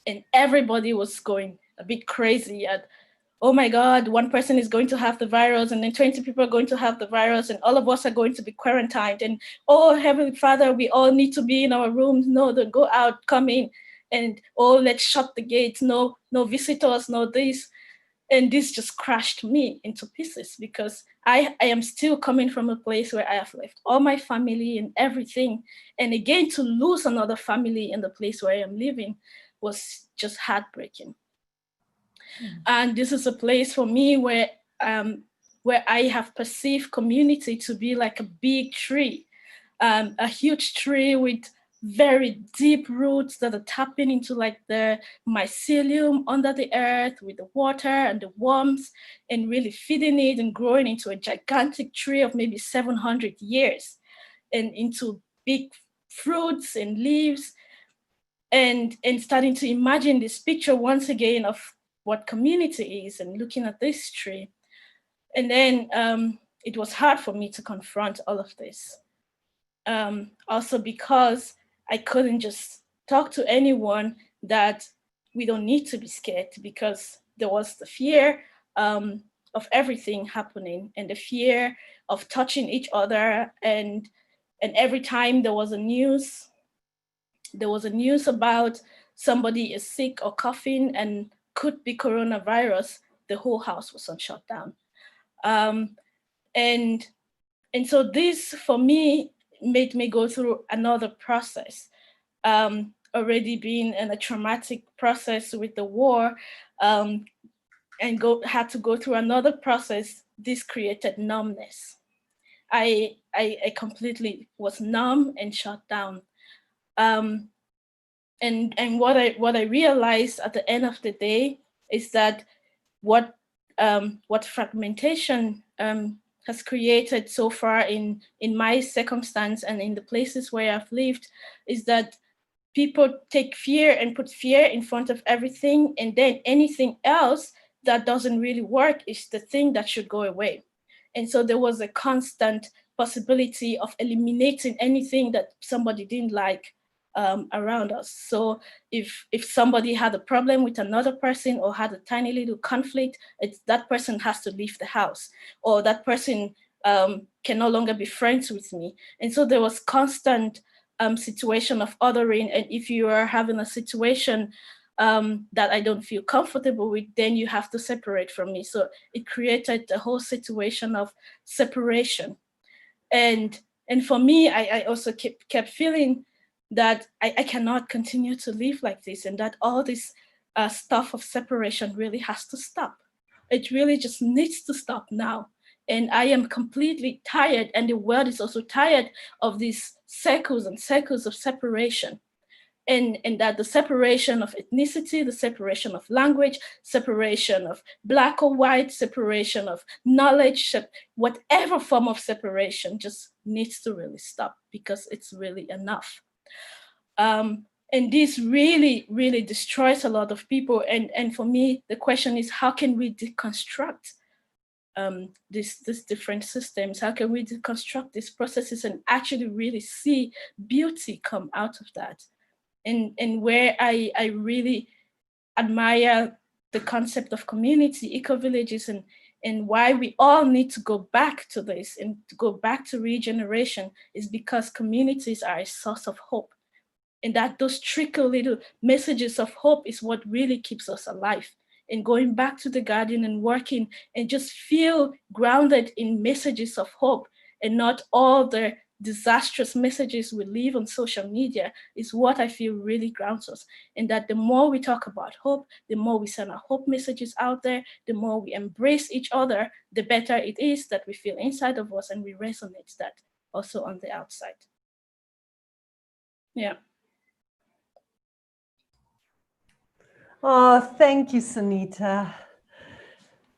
And everybody was going a bit crazy at, oh my God, one person is going to have the virus, and then 20 people are going to have the virus, and all of us are going to be quarantined. And oh, Heavenly Father, we all need to be in our rooms. No, don't go out, come in. And oh, let's shut the gates. No visitors, no this. And this just crushed me into pieces, because I am still coming from a place where I have left all my family and everything. And again, to lose another family in the place where I am living was just heartbreaking. And this is a place for me where I have perceived community to be like a big tree, a huge tree with very deep roots that are tapping into like the mycelium under the earth with the water and the warmth, and really feeding it and growing into a gigantic tree of maybe 700 years, and into big fruits and leaves, and starting to imagine this picture once again of what community is, and looking at this tree. And then it was hard for me to confront all of this. Also because I couldn't just talk to anyone that we don't need to be scared, because there was the fear of everything happening, and the fear of touching each other. And every time there was a news about somebody is sick or coughing and could be coronavirus, the whole house was on shutdown. And so this, for me, made me go through another process. Already being in a traumatic process with the war, and had to go through another process. This created numbness. I completely was numb and shut down. And what I realized at the end of the day is that what fragmentation has created so far in my circumstance and in the places where I've lived is that people take fear and put fear in front of everything, and then anything else that doesn't really work is the thing that should go away. And so there was a constant possibility of eliminating anything that somebody didn't like around us. So if somebody had a problem with another person or had a tiny little conflict, that person has to leave the house, or that person can no longer be friends with me. And so there was constant situation of othering. And if you are having a situation that I don't feel comfortable with, then you have to separate from me. So it created the whole situation of separation. And for me, I also kept feeling that I cannot continue to live like this, and that all this stuff of separation really has to stop. It really just needs to stop now. And I am completely tired, and the world is also tired of these circles and circles of separation. And that the separation of ethnicity, the separation of language, separation of Black or white, separation of knowledge, whatever form of separation just needs to really stop, because it's really enough. And this really, really destroys a lot of people. And for me, the question is, how can we deconstruct these different systems? How can we deconstruct these processes and actually really see beauty come out of that? And where I really admire the concept of community, eco-villages, and why we all need to go back to this and to go back to regeneration is because communities are a source of hope. And that those trickle little messages of hope is what really keeps us alive. And going back to the garden and working and just feel grounded in messages of hope, and not all the disastrous messages we leave on social media is what I feel really grounds us. And that the more we talk about hope, the more we send our hope messages out there, the more we embrace each other, the better it is that we feel inside of us, and we resonate that also on the outside. Yeah. Oh, thank you, Sunita.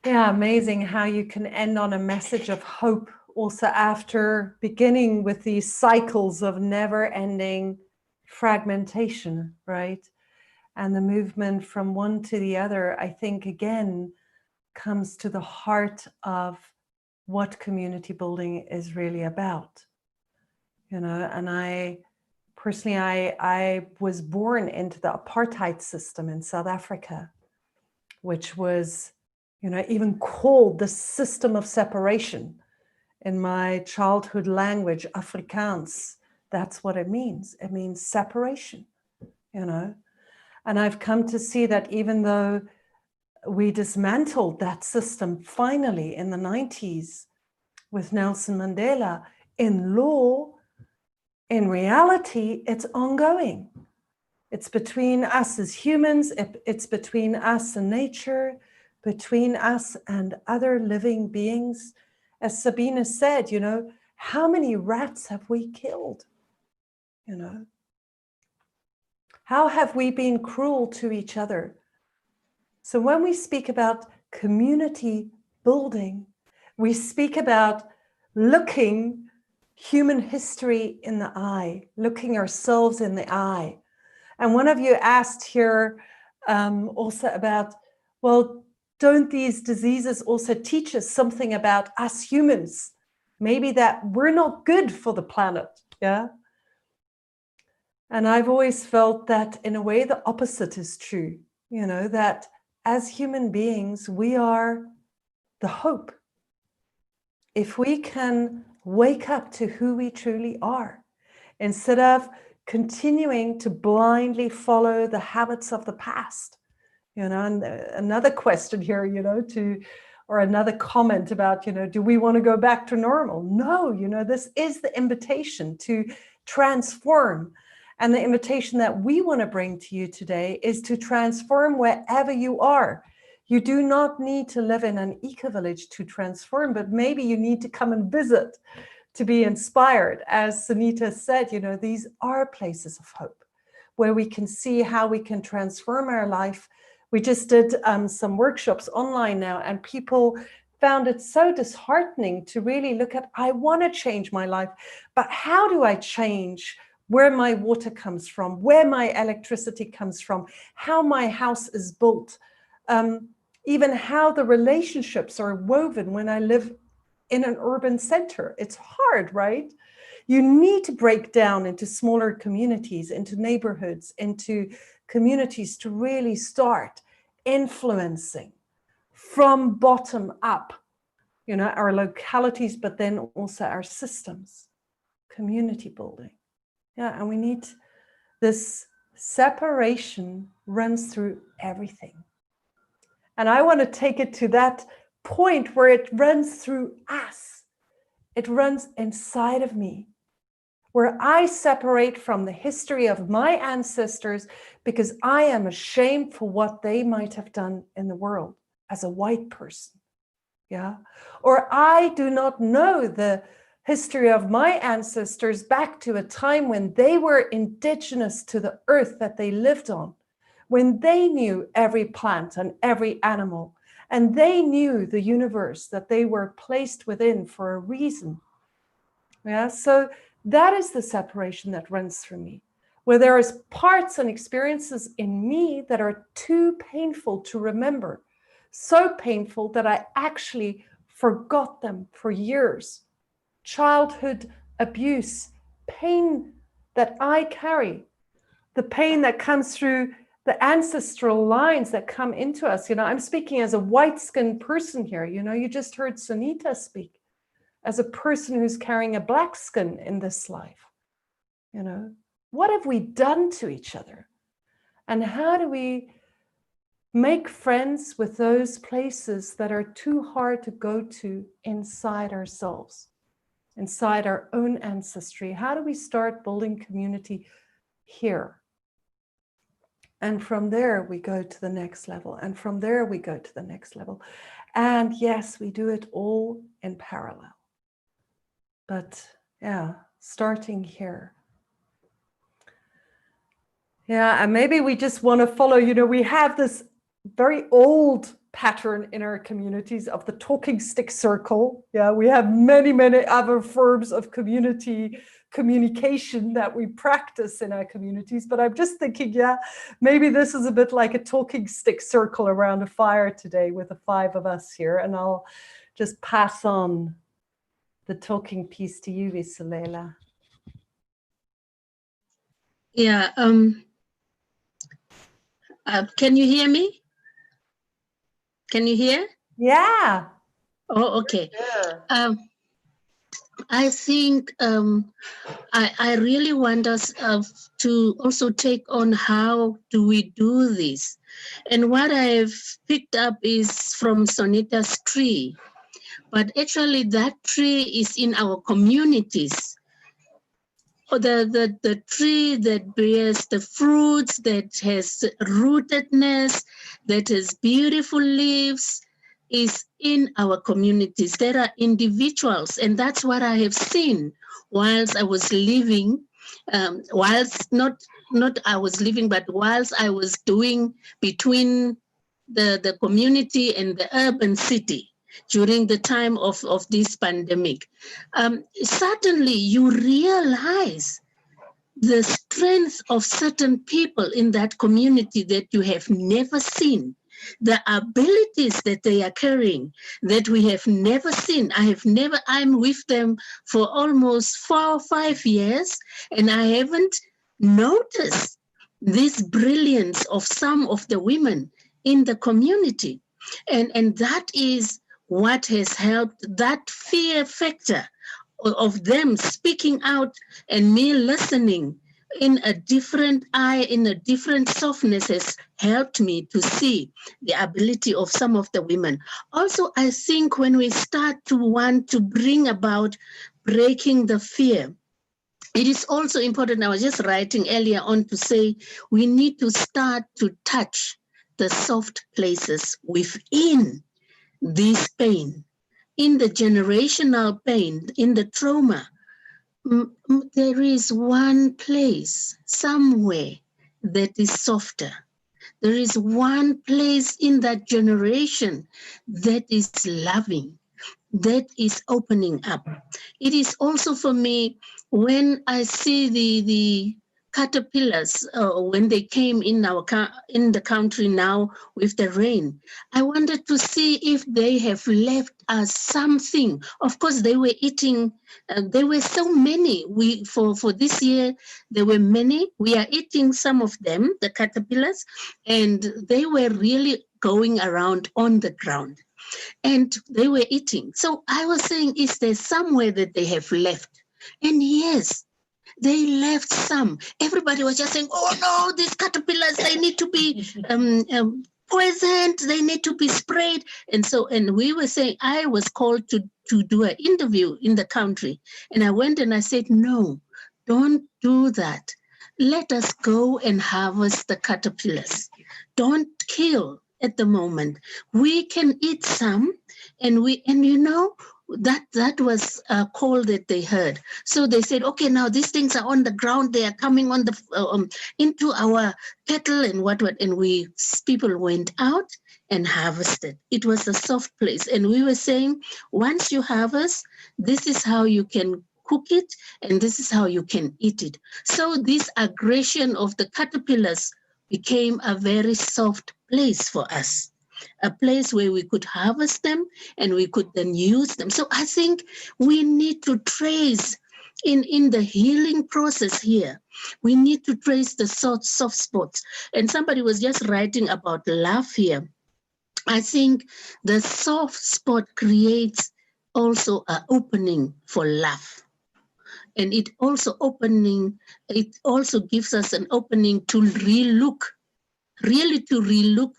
Yeah, amazing how you can end on a message of hope also after beginning with these cycles of never-ending fragmentation, right? And the movement from one to the other, I think, again, comes to the heart of what community building is really about. You know, and I personally, I was born into the apartheid system in South Africa, which was, you know, even called the system of separation. In my childhood language, Afrikaans, that's what it means. It means separation, you know. And I've come to see that even though we dismantled that system finally in the 90s with Nelson Mandela, in law, in reality, it's ongoing. It's between us as humans, it's between us and nature, between us and other living beings. As Sabine said, you know, how many rats have we killed? You know, how have we been cruel to each other? So when we speak about community building, we speak about looking human history in the eye, looking ourselves in the eye. And one of you asked here also about, well, don't these diseases also teach us something about us humans? Maybe that we're not good for the planet, yeah? And I've always felt that in a way the opposite is true, you know, that as human beings, we are the hope. If we can wake up to who we truly are, instead of continuing to blindly follow the habits of the past, you know. And another question here, you know, or another comment about, you know, do we want to go back to normal? No, you know, this is the invitation to transform. And the invitation that we want to bring to you today is to transform wherever you are. You do not need to live in an eco-village to transform, but maybe you need to come and visit to be inspired. As Sunita said, you know, these are places of hope where we can see how we can transform our life. We just did some workshops online now, and people found it so disheartening to really look at, I want to change my life, but how do I change where my water comes from, where my electricity comes from, how my house is built, even how the relationships are woven when I live in an urban center. It's hard, right? You need to break down into smaller communities, into neighborhoods, into communities to really start influencing from bottom up, you know, our localities, but then also our systems, community building. Yeah, and we need this separation runs through everything. And I want to take it to that point where it runs through us. It runs inside of me, where I separate from the history of my ancestors because I am ashamed for what they might have done in the world as a white person. Yeah. Or I do not know the history of my ancestors back to a time when they were indigenous to the earth that they lived on, when they knew every plant and every animal, and they knew the universe that they were placed within for a reason. Yeah, so that is the separation that runs through me, where there is parts and experiences in me that are too painful to remember, so painful that I actually forgot them for years. Childhood abuse, pain that I carry, the pain that comes through the ancestral lines that come into us. You know, I'm speaking as a white-skinned person here. You know, you just heard Sunita speak as a person who's carrying a black skin in this life. You know, what have we done to each other? And how do we make friends with those places that are too hard to go to inside ourselves? inside our own ancestry? How do we start building community here? And from there, we go to the next level. And from there, we go to the next level. And yes, we do it all in parallel. But yeah, starting here. Yeah, and maybe we just want to follow, we have this very old pattern in our communities of the talking stick circle. Yeah, we have many, many other forms of communication that we practice in our communities. But I'm just thinking, yeah, maybe this is a bit like a talking stick circle around a fire today with the 5 of us here. And I'll just pass on the talking piece to you, Visolela. Yeah. Can you hear me? Can you hear? Yeah. Oh, okay. Sure. I think I really want us to also take on how do we do this. And what I've picked up is from Sonita's tree. But actually that tree is in our communities. The tree that bears the fruits, that has rootedness, that has beautiful leaves, is in our communities. There are individuals, and that's what I have seen whilst I was living, whilst not I was living, but whilst I was doing between the community and the urban city during the time of this pandemic. Suddenly you realize the strength of certain people in that community that you have never seen, the abilities that they are carrying that we have never seen. I'm with them for almost 4 or 5 years, and I haven't noticed this brilliance of some of the women in the community. And that is what has helped. That fear factor of them speaking out and me listening in a different eye, in a different softness, has helped me to see the ability of some of the women. Also, I think when we start to want to bring about breaking the fear, it is also important. I was just writing earlier on to say we need to start to touch the soft places within this pain, in the generational pain, in the trauma. There is one place somewhere that is softer. There is one place in that generation that is loving, that is opening up. It is also for me when I see the caterpillars when they came in the country now with the rain. I wanted to see if they have left us something. Of course, they were eating. There were so many. For this year there were many. We are eating some of them, the caterpillars, and they were really going around on the ground. And they were eating. So I was saying, is there somewhere that they have left? And yes, they left some. Everybody was just saying, oh no, these caterpillars, they need to be poisoned, they need to be sprayed. And we were saying, I was called to do an interview in the country. And I went and I said, no, don't do that. Let us go and harvest the caterpillars. Don't kill at the moment. We can eat some, and that was a call that they heard. So they said, okay, now these things are on the ground. They are coming on the into our kettle and what. And people went out and harvested. It was a soft place. And we were saying, once you harvest, this is how you can cook it, and this is how you can eat it. So this aggression of the caterpillars became a very soft place for us, a place where we could harvest them and we could then use them. So I think we need to trace in the healing process here, we need to trace the soft spots. And somebody was just writing about love here. I think the soft spot creates also an opening for love. And it also gives us an opening to relook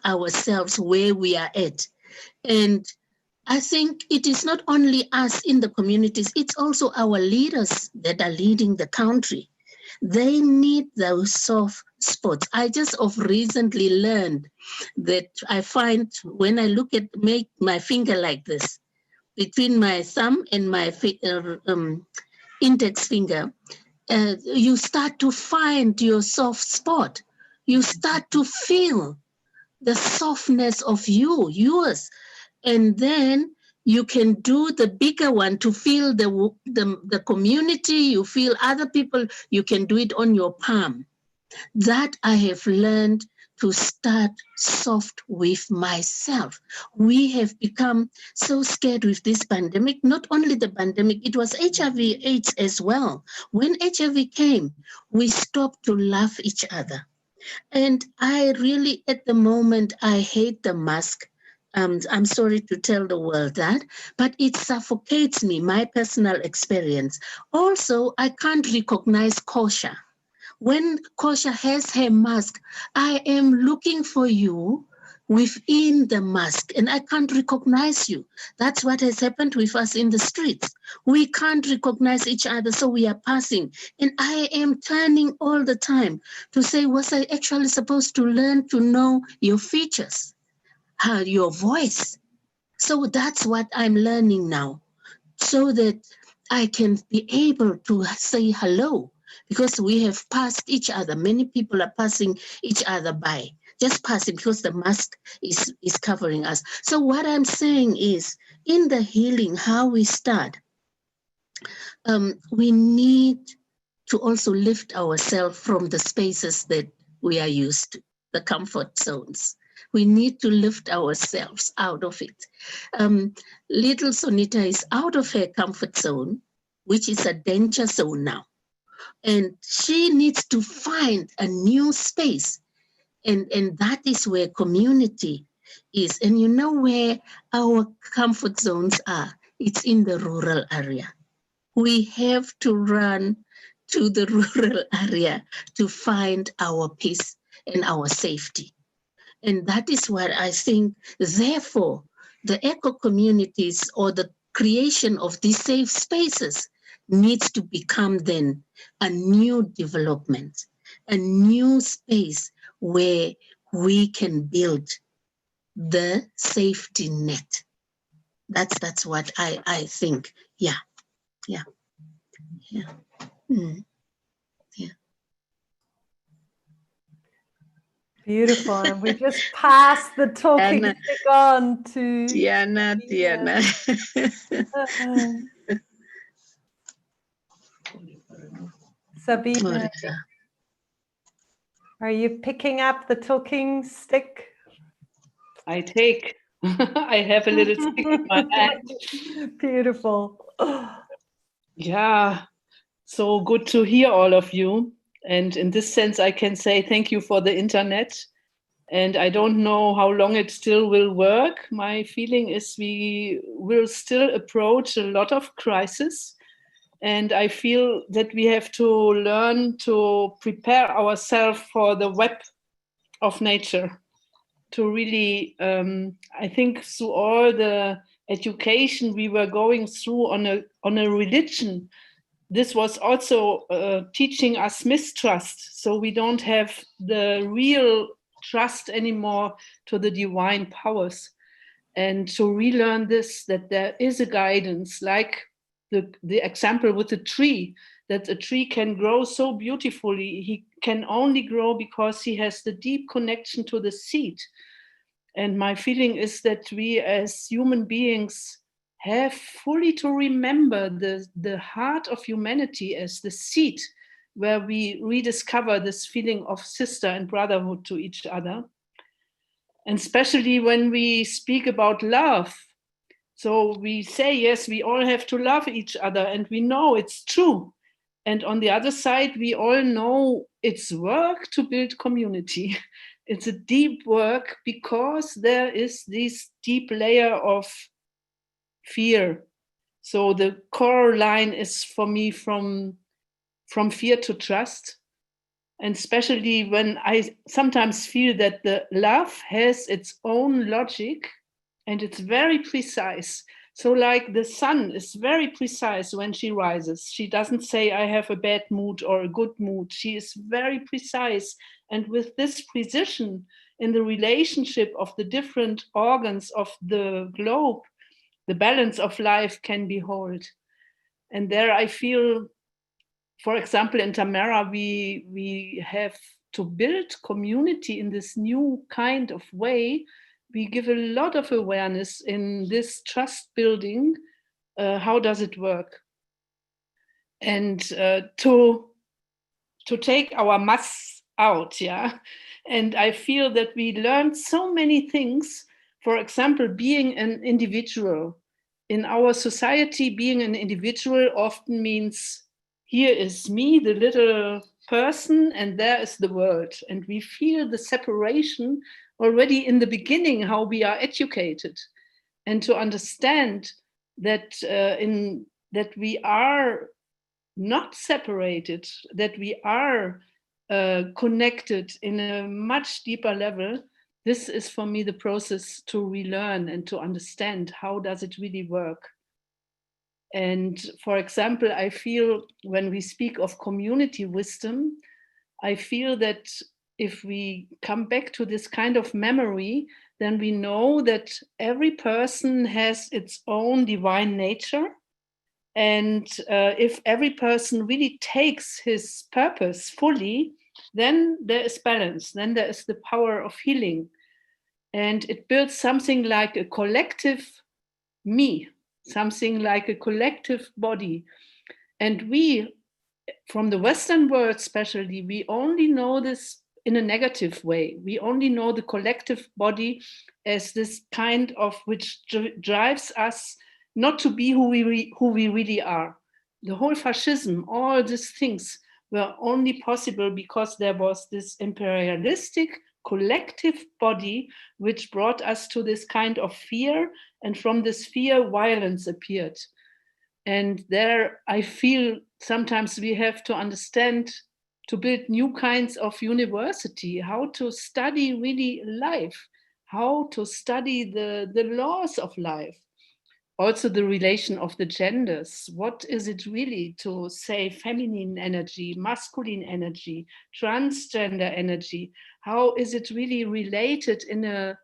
ourselves where we are at. And I think it is not only us in the communities, it's also our leaders that are leading the country. They need those soft spots. I just of recently learned that I find when I make my finger like this, between my thumb and my index finger, you start to find your soft spot. You start to feel the softness of yours. And then you can do the bigger one to feel the community, you feel other people, you can do it on your palm. That I have learned to start soft with myself. We have become so scared with this pandemic, not only the pandemic, it was HIV/AIDS as well. When HIV came, we stopped to love each other. And I really, at the moment, I hate the mask. I'm sorry to tell the world that, but it suffocates me, my personal experience. Also, I can't recognize Kosha. When Kosha has her mask, I am looking for you within the mask and I can't recognize you. That's what has happened with us in the streets. We can't recognize each other, so we are passing. And I am turning all the time to say, was I actually supposed to learn to know your features, your voice? So that's what I'm learning now, so that I can be able to say hello, because we have passed each other. Many people are passing each other by, just passing because the mask is covering us. So what I'm saying is, in the healing, how we start, we need to also lift ourselves from the spaces that we are used to, the comfort zones. We need to lift ourselves out of it. Little Sonita is out of her comfort zone, which is a danger zone now. And she needs to find a new space. And that is where community is. And you know where our comfort zones are? It's in the rural area. We have to run to the rural area to find our peace and our safety. And that is what I think, therefore, the eco communities or the creation of these safe spaces needs to become then a new development, a new space where we can build the safety net. That's what I think. Yeah. Mm. Beautiful. And we just passed the talking stick on to Diana. Sabine. Are you picking up the talking stick? I take. I have a little stick in my hand. Beautiful. Yeah, so good to hear all of you. And in this sense, I can say thank you for the internet. And I don't know how long it still will work. My feeling is we will still approach a lot of crises. And I feel that we have to learn to prepare ourselves for the web of nature. To really, I think through all the education we were going through on a religion, this was also teaching us mistrust. So we don't have the real trust anymore to the divine powers. And to relearn this, that there is a guidance, like the example with the tree, that a tree can grow so beautifully. He can only grow because he has the deep connection to the seed. And my feeling is that we as human beings have fully to remember the heart of humanity as the seed, where we rediscover this feeling of sister and brotherhood to each other. And especially when we speak about love. So we say, yes, we all have to love each other, and we know it's true. And on the other side, we all know it's work to build community. It's a deep work because there is this deep layer of fear. So the core line is for me from fear to trust. And especially when I sometimes feel that the love has its own logic and it's very precise. So like the sun is very precise when she rises. She doesn't say, I have a bad mood or a good mood. She is very precise. And with this precision in the relationship of the different organs of the globe, the balance of life can be held. And there I feel, for example, in Tamera, we have to build community in this new kind of way. We give a lot of awareness in this trust building. How does it work? And to take our masks out, yeah. And I feel that we learned so many things. For example, being an individual. In our society, being an individual often means here is me, the little person, and there is the world. And we feel the separation already in the beginning, how we are educated. And to understand that that we are not separated, that we are connected in a much deeper level. This is for me the process to relearn and to understand how does it really work. And for example, I feel when we speak of community wisdom, I feel that if we come back to this kind of memory, then we know that every person has its own divine nature. And if every person really takes his purpose fully, then there is balance, then there is the power of healing. And it builds something like a collective me, something like a collective body. And we, from the Western world especially, we only know this in a negative way. We only know the collective body as this kind of which drives us not to be who we really are. The whole fascism, all these things were only possible because there was this imperialistic collective body which brought us to this kind of fear, and from this fear violence appeared. And there I feel sometimes we have to understand, to build new kinds of university, how to study really life, how to study the laws of life. Also the relation of the genders. What is it really to say feminine energy, masculine energy, transgender energy? How is it really related in a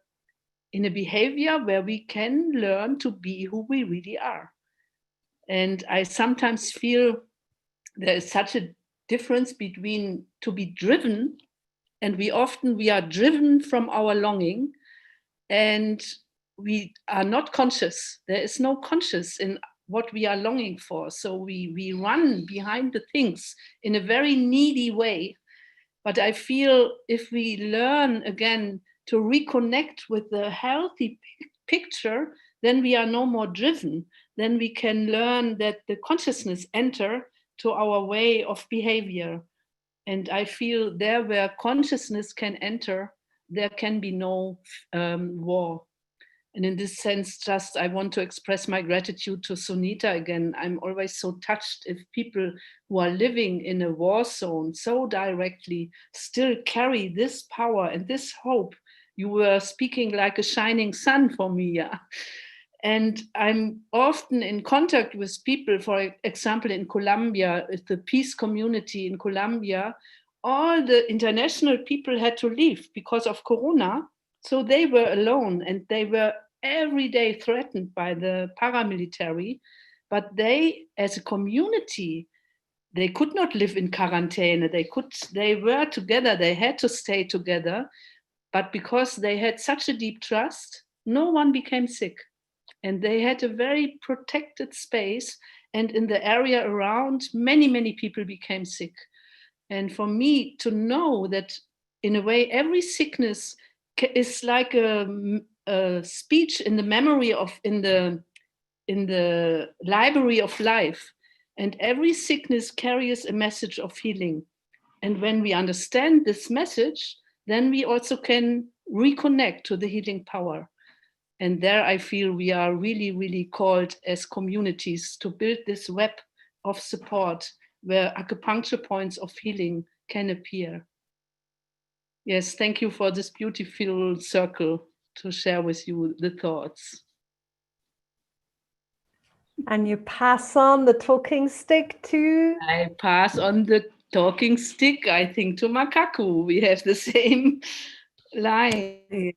behavior where we can learn to be who we really are? And I sometimes feel there is such a difference between to be driven, and we are driven from our longing, and we are not conscious. There is no conscious in what we are longing for. So we run behind the things in a very needy way. But I feel if we learn again to reconnect with the healthy picture, then we are no more driven. Then we can learn that the consciousness enter to our way of behavior. And I feel there where consciousness can enter, there can be no war. And in this sense, just I want to express my gratitude to Sunita again. I'm always so touched if people who are living in a war zone so directly still carry this power and this hope. You were speaking like a shining sun for me, yeah. And I'm often in contact with people, for example, in Colombia, the peace community in Colombia. All the international people had to leave because of Corona. So they were alone, and they were every day threatened by the paramilitary. But they, as a community, they could not live in quarantine. They were together, they had to stay together. But because they had such a deep trust, no one became sick. And they had a very protected space. And in the area around, many, many people became sick. And for me to know that in a way, every sickness is like a speech in the memory of, in the library of life. And every sickness carries a message of healing. And when we understand this message, then we also can reconnect to the healing power. And there I feel we are really, really called as communities to build this web of support where acupuncture points of healing can appear. Yes, thank you for this beautiful circle. to share with you the thoughts. And you pass on the talking stick to? I pass on the talking stick, I think, to Makaku. We have the same line.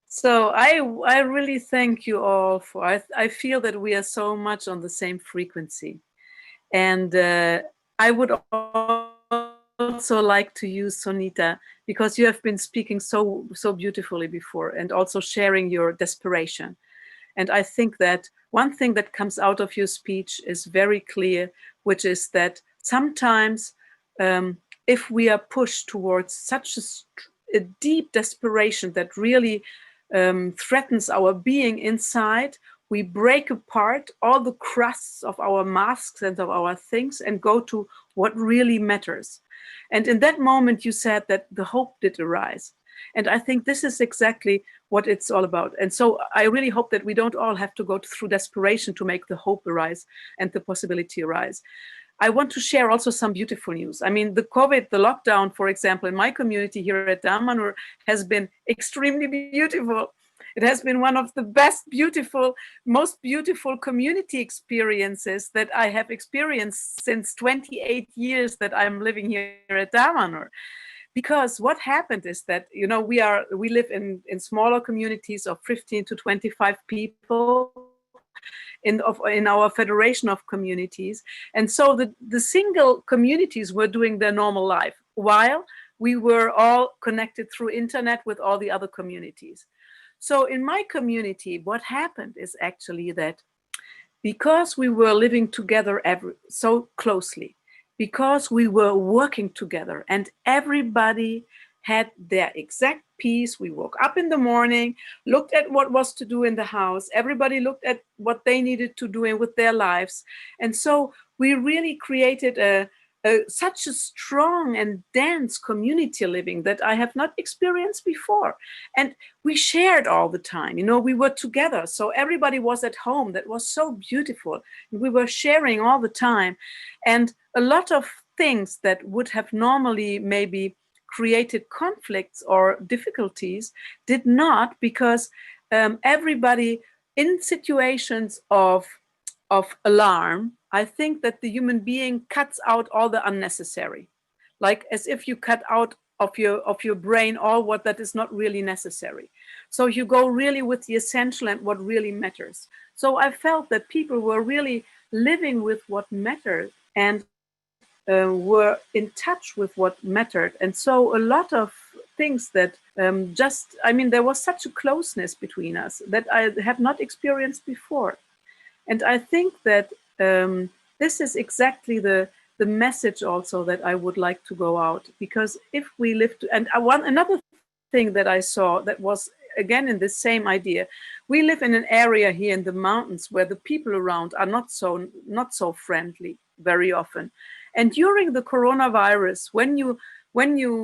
So I really thank you all for, I feel that we are so much on the same frequency. And I would also like to use Sonita, because you have been speaking so beautifully before, and also sharing your desperation. And I think that one thing that comes out of your speech is very clear, which is that sometimes if we are pushed towards such a deep desperation that really threatens our being inside, we break apart all the crusts of our masks and of our things and go to what really matters. And in that moment, you said that the hope did arise. And I think this is exactly what it's all about. And so I really hope that we don't all have to go through desperation to make the hope arise and the possibility arise. I want to share also some beautiful news. I mean, the lockdown, for example, in my community here at Damanhur has been extremely beautiful. It has been one of the best, most beautiful community experiences that I have experienced since 28 years that I'm living here at Damanhur. Because what happened is that, you know, we live in smaller communities of 15 to 25 people in our federation of communities. And so the single communities were doing their normal life while we were all connected through internet with all the other communities. So in my community, what happened is actually that because we were living together so closely, because we were working together and everybody had their exact piece. We woke up in the morning, looked at what was to do in the house. Everybody looked at what they needed to do with their lives. And so we really created such a strong and dense community living that I have not experienced before. And we shared all the time, you know, we were together. So everybody was at home. That was so beautiful. We were sharing all the time. And a lot of things that would have normally maybe created conflicts or difficulties did not, because everybody in situations of alarm, I think that the human being cuts out all the unnecessary, like as if you cut out of your brain all what that is not really necessary. So you go really with the essential and what really matters. So I felt that people were really living with what mattered and were in touch with what mattered. And so a lot of things that there was such a closeness between us that I have not experienced before. And I think that this is exactly the message also that I would like to go out, because if we live another thing that I saw that was again in the same idea, we live in an area here in the mountains where the people around are not so friendly very often. And during the coronavirus, when you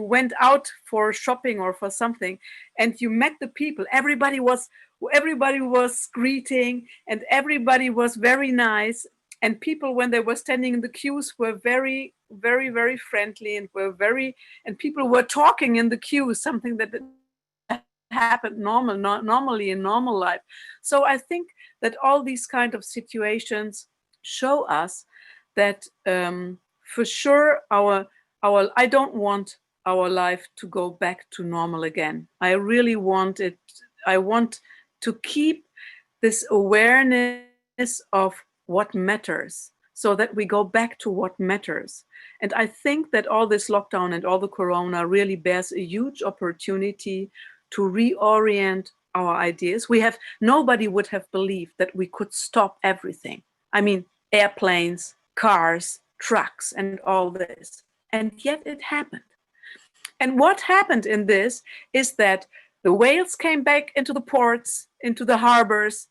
went out for shopping or for something and you met the people, everybody was greeting and everybody was very nice. And people, when they were standing in the queues, were very, very, very friendly and people were talking in the queues, something that happened normally in normal life. So I think that all these kind of situations show us that for sure I don't want our life to go back to normal again. I really want it. I want to keep this awareness of what matters so that we go back to what matters. And I think that all this lockdown and all the corona really bears a huge opportunity to reorient our ideas. Nobody would have believed that we could stop everything. I mean, airplanes, cars, trucks, and all this. And yet it happened. And what happened in this is that the whales came back into the ports, into the harbors,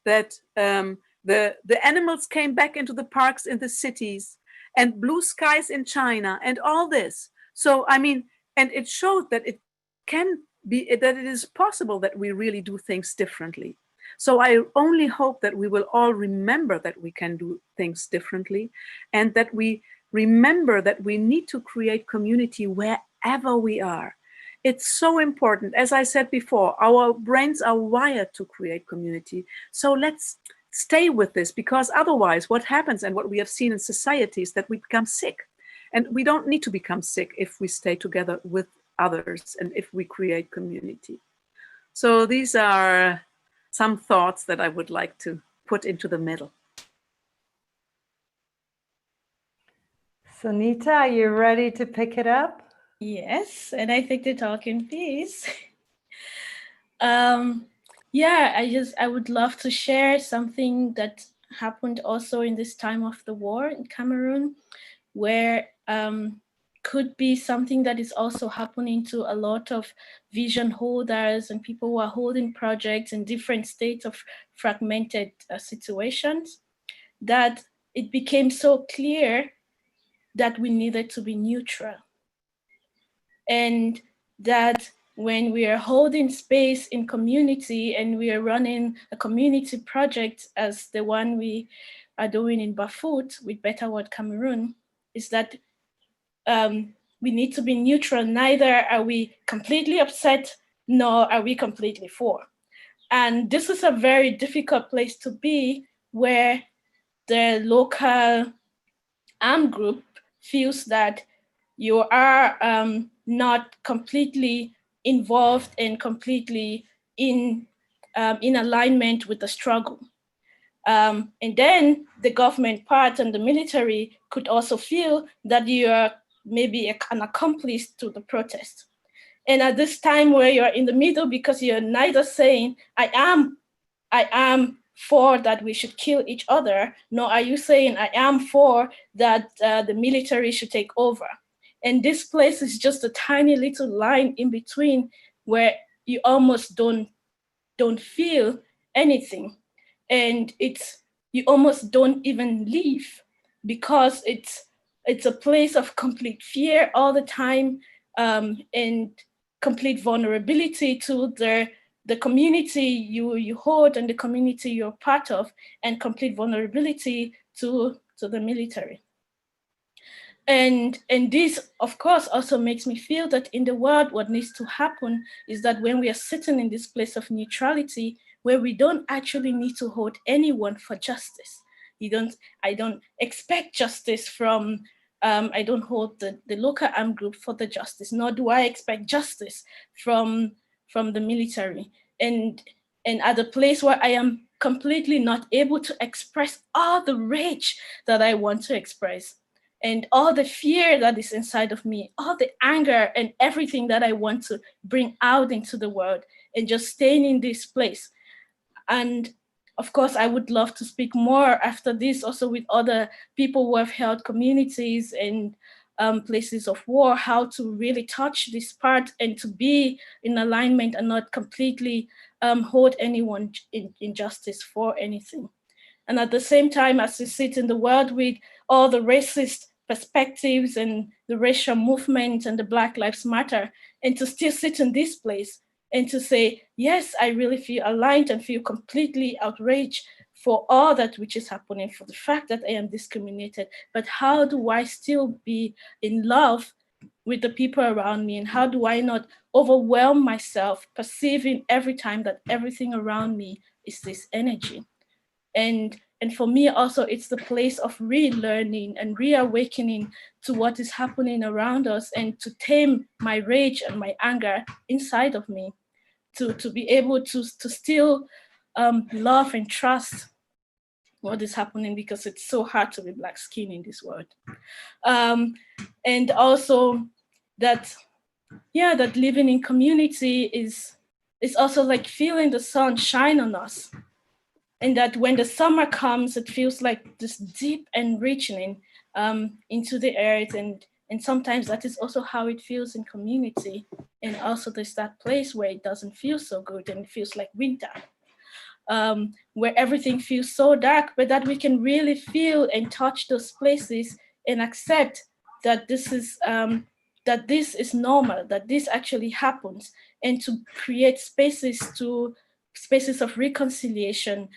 that the animals came back into the parks in the cities, and blue skies in China, and all this. So, I mean, and it showed that it is possible that we really do things differently. So I only hope that we will all remember that we can do things differently, and that we remember that we need to create community wherever we are. it's so important. As I said before, our brains are wired to create community. So let's stay with this, because otherwise what happens, and what we have seen in society, is that we become sick. And we don't need to become sick if we stay together with others and if we create community. So these are some thoughts that I would like to put into the middle. So Nita, are you ready to pick it up? Yes, and I think the talking piece. Yeah, I would love to share something that happened also in this time of the war in Cameroon, where could be something that is also happening to a lot of vision holders and people who are holding projects in different states of fragmented situations, that it became so clear that we needed to be neutral. And that when we are holding space in community and we are running a community project as the one we are doing in Bafut with Better World Cameroon, is that we need to be neutral. Neither are we completely upset, nor are we completely for. And this is a very difficult place to be, where the local armed group feels that you are not completely involved and completely in alignment with the struggle. And then the government part and the military could also feel that you are maybe an accomplice to the protest. And at this time where you're in the middle, because you're neither saying, I am for that we should kill each other, nor are you saying, I am for that the military should take over. And this place is just a tiny little line in between where you almost don't feel anything. And you almost don't even leave, because it's a place of complete fear all the time, and complete vulnerability to the community you hold and the community you're part of, and complete vulnerability to the military. And this, of course, also makes me feel that in the world, what needs to happen is that when we are sitting in this place of neutrality, where we don't actually need to hold anyone for justice. I don't expect justice from, I don't hold the local armed group for the justice, nor do I expect justice from the military. And at the place where I am completely not able to express all the rage that I want to express, and all the fear that is inside of me, all the anger and everything that I want to bring out into the world, and just staying in this place. And of course, I would love to speak more after this also with other people who have held communities and places of war, how to really touch this part and to be in alignment and not completely hold anyone in justice for anything. And at the same time, as we sit in the world with all the racist perspectives and the racial movement and the Black Lives Matter, and to still sit in this place and to say, yes, I really feel aligned and feel completely outraged for all that which is happening, for the fact that I am discriminated, but how do I still be in love with the people around me? And how do I not overwhelm myself, perceiving every time that everything around me is this energy? And for me also, it's the place of relearning and reawakening to what is happening around us, and to tame my rage and my anger inside of me, to be able to still love and trust what is happening, because it's so hard to be Black skin in this world. And also that living in community is also like feeling the sun shine on us. And that when the summer comes, it feels like this deep enriching into the earth. And sometimes that is also how it feels in community. And also there's that place where it doesn't feel so good and it feels like winter, where everything feels so dark, but that we can really feel and touch those places and accept that this is normal, that this actually happens, and to create spaces of reconciliation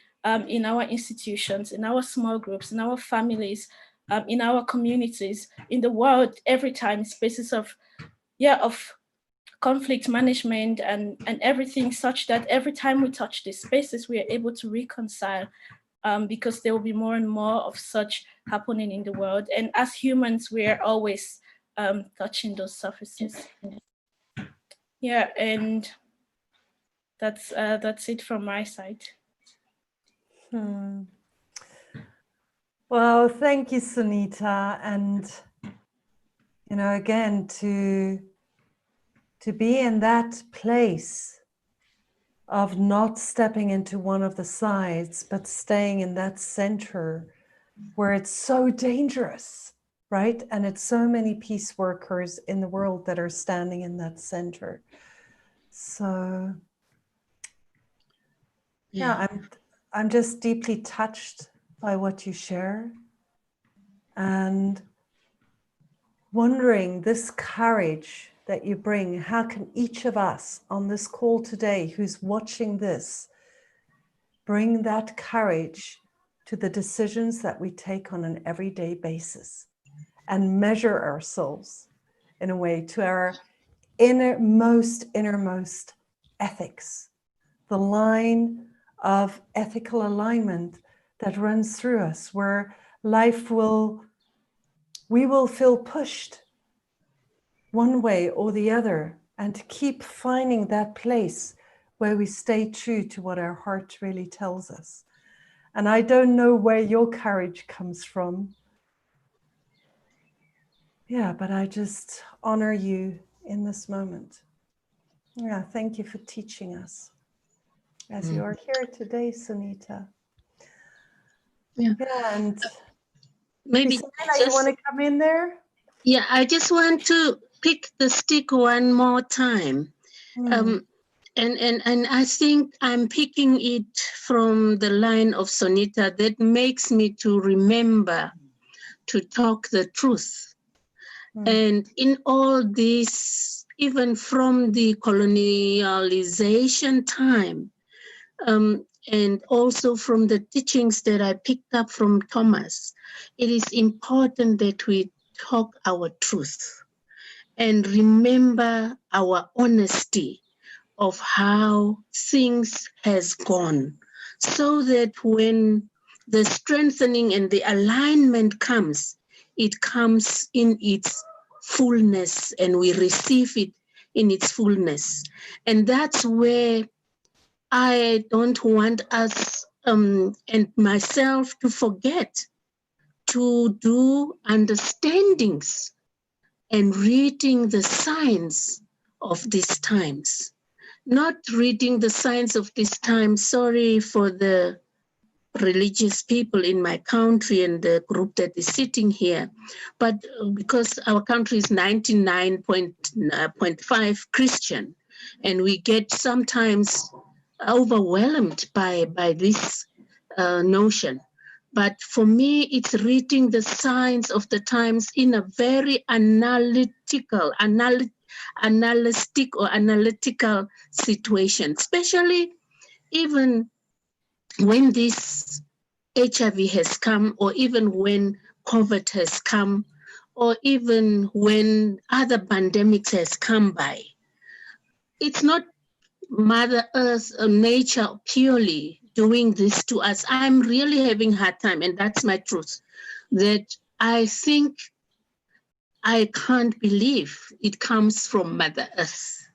in our institutions, in our small groups, in our families, in our communities, in the world, every time, spaces of conflict management and everything, such that every time we touch these spaces, we are able to reconcile, because there will be more and more of such happening in the world. And as humans, we are always touching those surfaces. Yeah, and that's it from my side. Well, thank you, Sunita. And, you know, again, to be in that place of not stepping into one of the sides, but staying in that center where it's so dangerous, right? And it's so many peace workers in the world that are standing in that center. So, yeah, I'm just deeply touched by what you share, and wondering, this courage that you bring, how can each of us on this call today who's watching this bring that courage to the decisions that we take on an everyday basis, and measure ourselves in a way to our innermost ethics, the line of ethical alignment that runs through us, where we will feel pushed one way or the other, and to keep finding that place where we stay true to what our heart really tells us. And I don't know where your courage comes from. Yeah, but I just honor you in this moment. Yeah, thank you for teaching us as you are here today, Sunita. Yeah. And Maybe Visolela, you want to come in there? Yeah, I just want to pick the stick one more time. And I think I'm picking it from the line of Sunita that makes me to remember to talk the truth. And in all this, even from the colonialization time, and also from the teachings that I picked up from Thomas, it is important that we talk our truth and remember our honesty of how things has gone, so that when the strengthening and the alignment comes, it comes in its fullness and we receive it in its fullness. And that's where I don't want us and myself to forget to do understandings and reading the signs of these times. Not reading the signs of this time, sorry for the religious people in my country and the group that is sitting here, but because our country is 99.5 Christian, and we get sometimes overwhelmed by this notion. But for me, it's reading the signs of the times in a very analytical situation, especially even when this HIV has come, or even when COVID has come, or even when other pandemics has come by. It's not Mother Earth or nature purely doing this to us. I'm really having a hard time, and that's my truth, that I think I can't believe it comes from Mother Earth,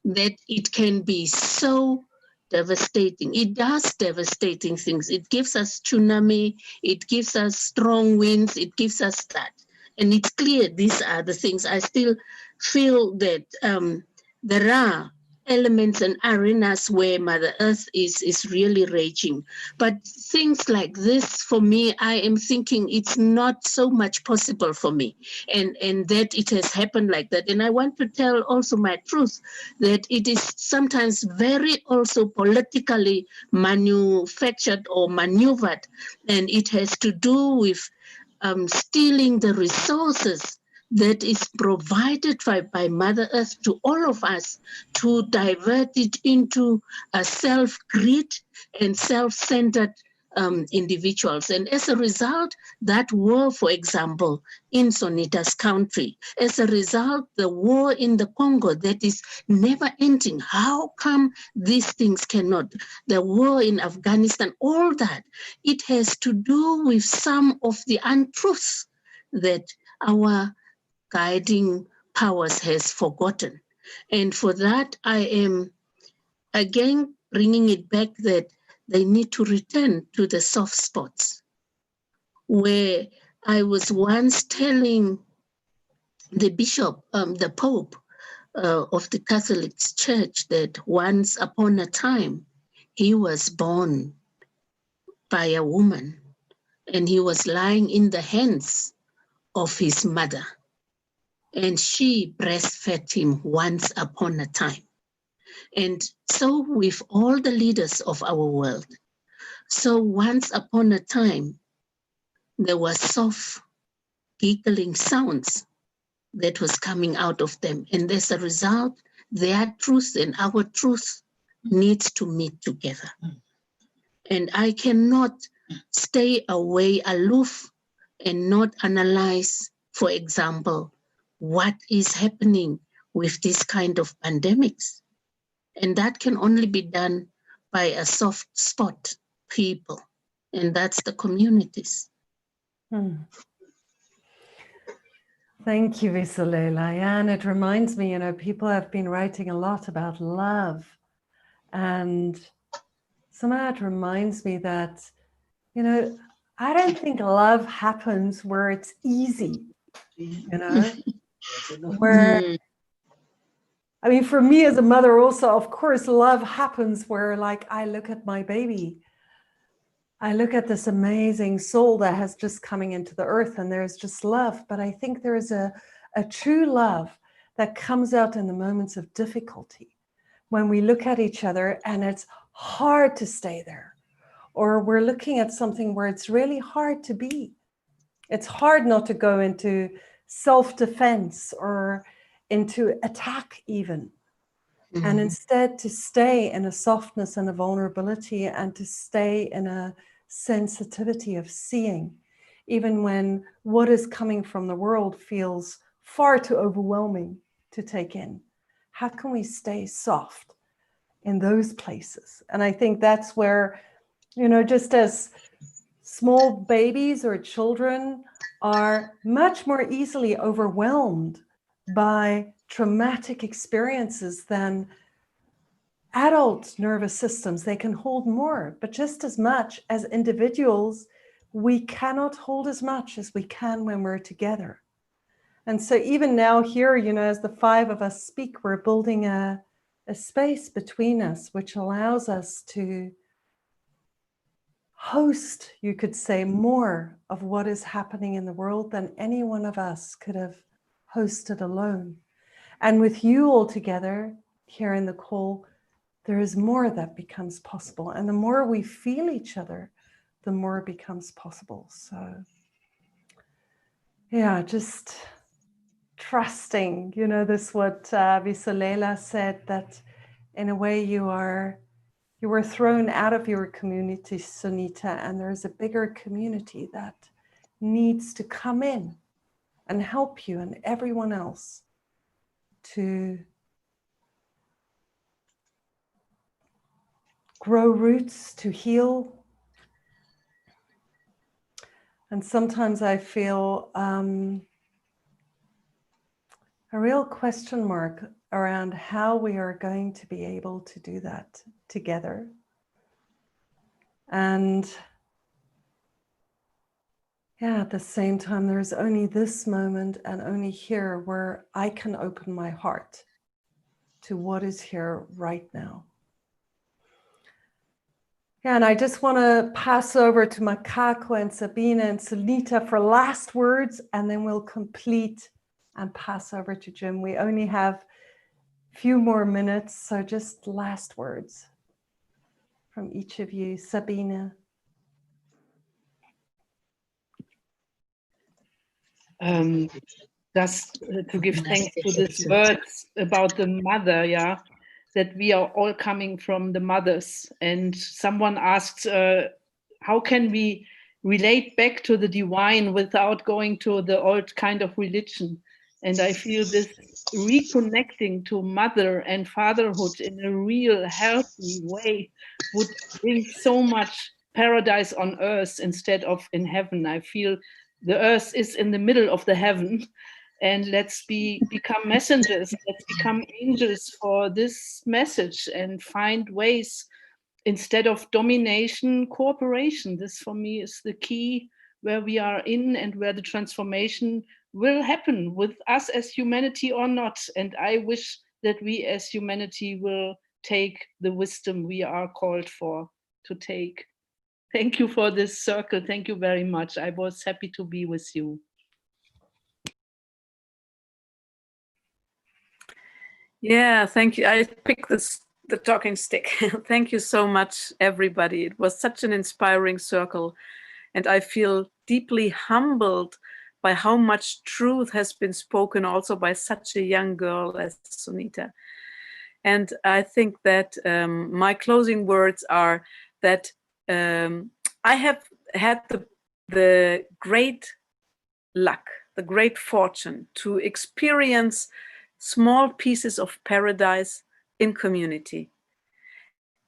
that it can be so devastating. It does devastating things. It gives us tsunami, it gives us strong winds, it gives us that. And it's clear these are the things. I still feel that there are elements and arenas where Mother Earth is really raging. But things like this, for me, I am thinking it's not so much possible for me, and that it has happened like that. And I want to tell also my truth, that it is sometimes very also politically manufactured or maneuvered, and it has to do with stealing the resources that is provided by Mother Earth to all of us, to divert it into a self-greed and self-centered individuals. And as a result, that war, for example, in Sonita's country, as a result, the war in the Congo that is never ending, how come these things cannot? The war in Afghanistan, all that, it has to do with some of the untruths that our guiding powers has forgotten. And for that, I am again bringing it back that they need to return to the soft spots, where I was once telling the bishop, the Pope of the Catholic Church, that once upon a time, he was born by a woman and he was lying in the hands of his mother, and she breastfed him once upon a time. And so with all the leaders of our world, so once upon a time, there was soft giggling sounds that was coming out of them. And as a result, their truth and our truth needs to meet together. And I cannot stay away, aloof, and not analyze, for example, what is happening with this kind of pandemics. And that can only be done by a soft spot people, and that's the communities. Thank you, Visolela. Yeah, and it reminds me, you know, people have been writing a lot about love. And somehow it reminds me that, you know, I don't think love happens where it's easy, you know, where, I mean, for me as a mother also, of course, love happens where, like, I look at my baby, I look at this amazing soul that has just coming into the earth, and there's just love. But I think there is a true love that comes out in the moments of difficulty, when we look at each other and it's hard to stay there, or we're looking at something where it's really hard to be. It's hard not to go into self-defense or into attack even. And instead to stay in a softness and a vulnerability, and to stay in a sensitivity of seeing, even when what is coming from the world feels far too overwhelming to take in. How can we stay soft in those places? And I think that's where, you know, just as small babies or children are much more easily overwhelmed by traumatic experiences than adult nervous systems, they can hold more. But just as much as individuals, we cannot hold as much as we can when we're together. And so even now here, you know, as the five of us speak, we're building a space between us, which allows us to host, you could say, more of what is happening in the world than any one of us could have hosted alone. And with you all together here in the call, there is more that becomes possible. And the more we feel each other, the more it becomes possible. So yeah, just trusting, you know, this what Visolela said, that in a way you were thrown out of your community, Sonita, and there's a bigger community that needs to come in and help you and everyone else to grow roots, to heal. And sometimes I feel a real question mark around how we are going to be able to do that together. And yeah, at the same time, there's only this moment and only here where I can open my heart to what is here right now. Yeah, and I just want to pass over to Makako and Sabine and Sonita for last words, and then we'll complete and pass over to Jim. We only have a few more minutes, so just last words from each of you. Sabine. Just to give thanks to these words about the mother, yeah, that we are all coming from the mothers. And someone asked how can we relate back to the divine without going to the old kind of religion? And I feel this reconnecting to mother and fatherhood in a real healthy way would bring so much paradise on earth instead of in heaven. I feel the earth is in the middle of the heaven, and let's become messengers, let's become angels for this message and find ways instead of domination, cooperation. This for me is the key where we are in and where the transformation will happen with us as humanity or not. And I wish that we as humanity will take the wisdom we are called for to take. Thank you for this circle. Thank you very much. I was happy to be with you. Yeah, thank you. I picked the talking stick. Thank you so much, everybody. It was such an inspiring circle. And I feel deeply humbled by how much truth has been spoken also by such a young girl as Sunita. And I think that my closing words are that I have had the great luck, the great fortune to experience small pieces of paradise in community.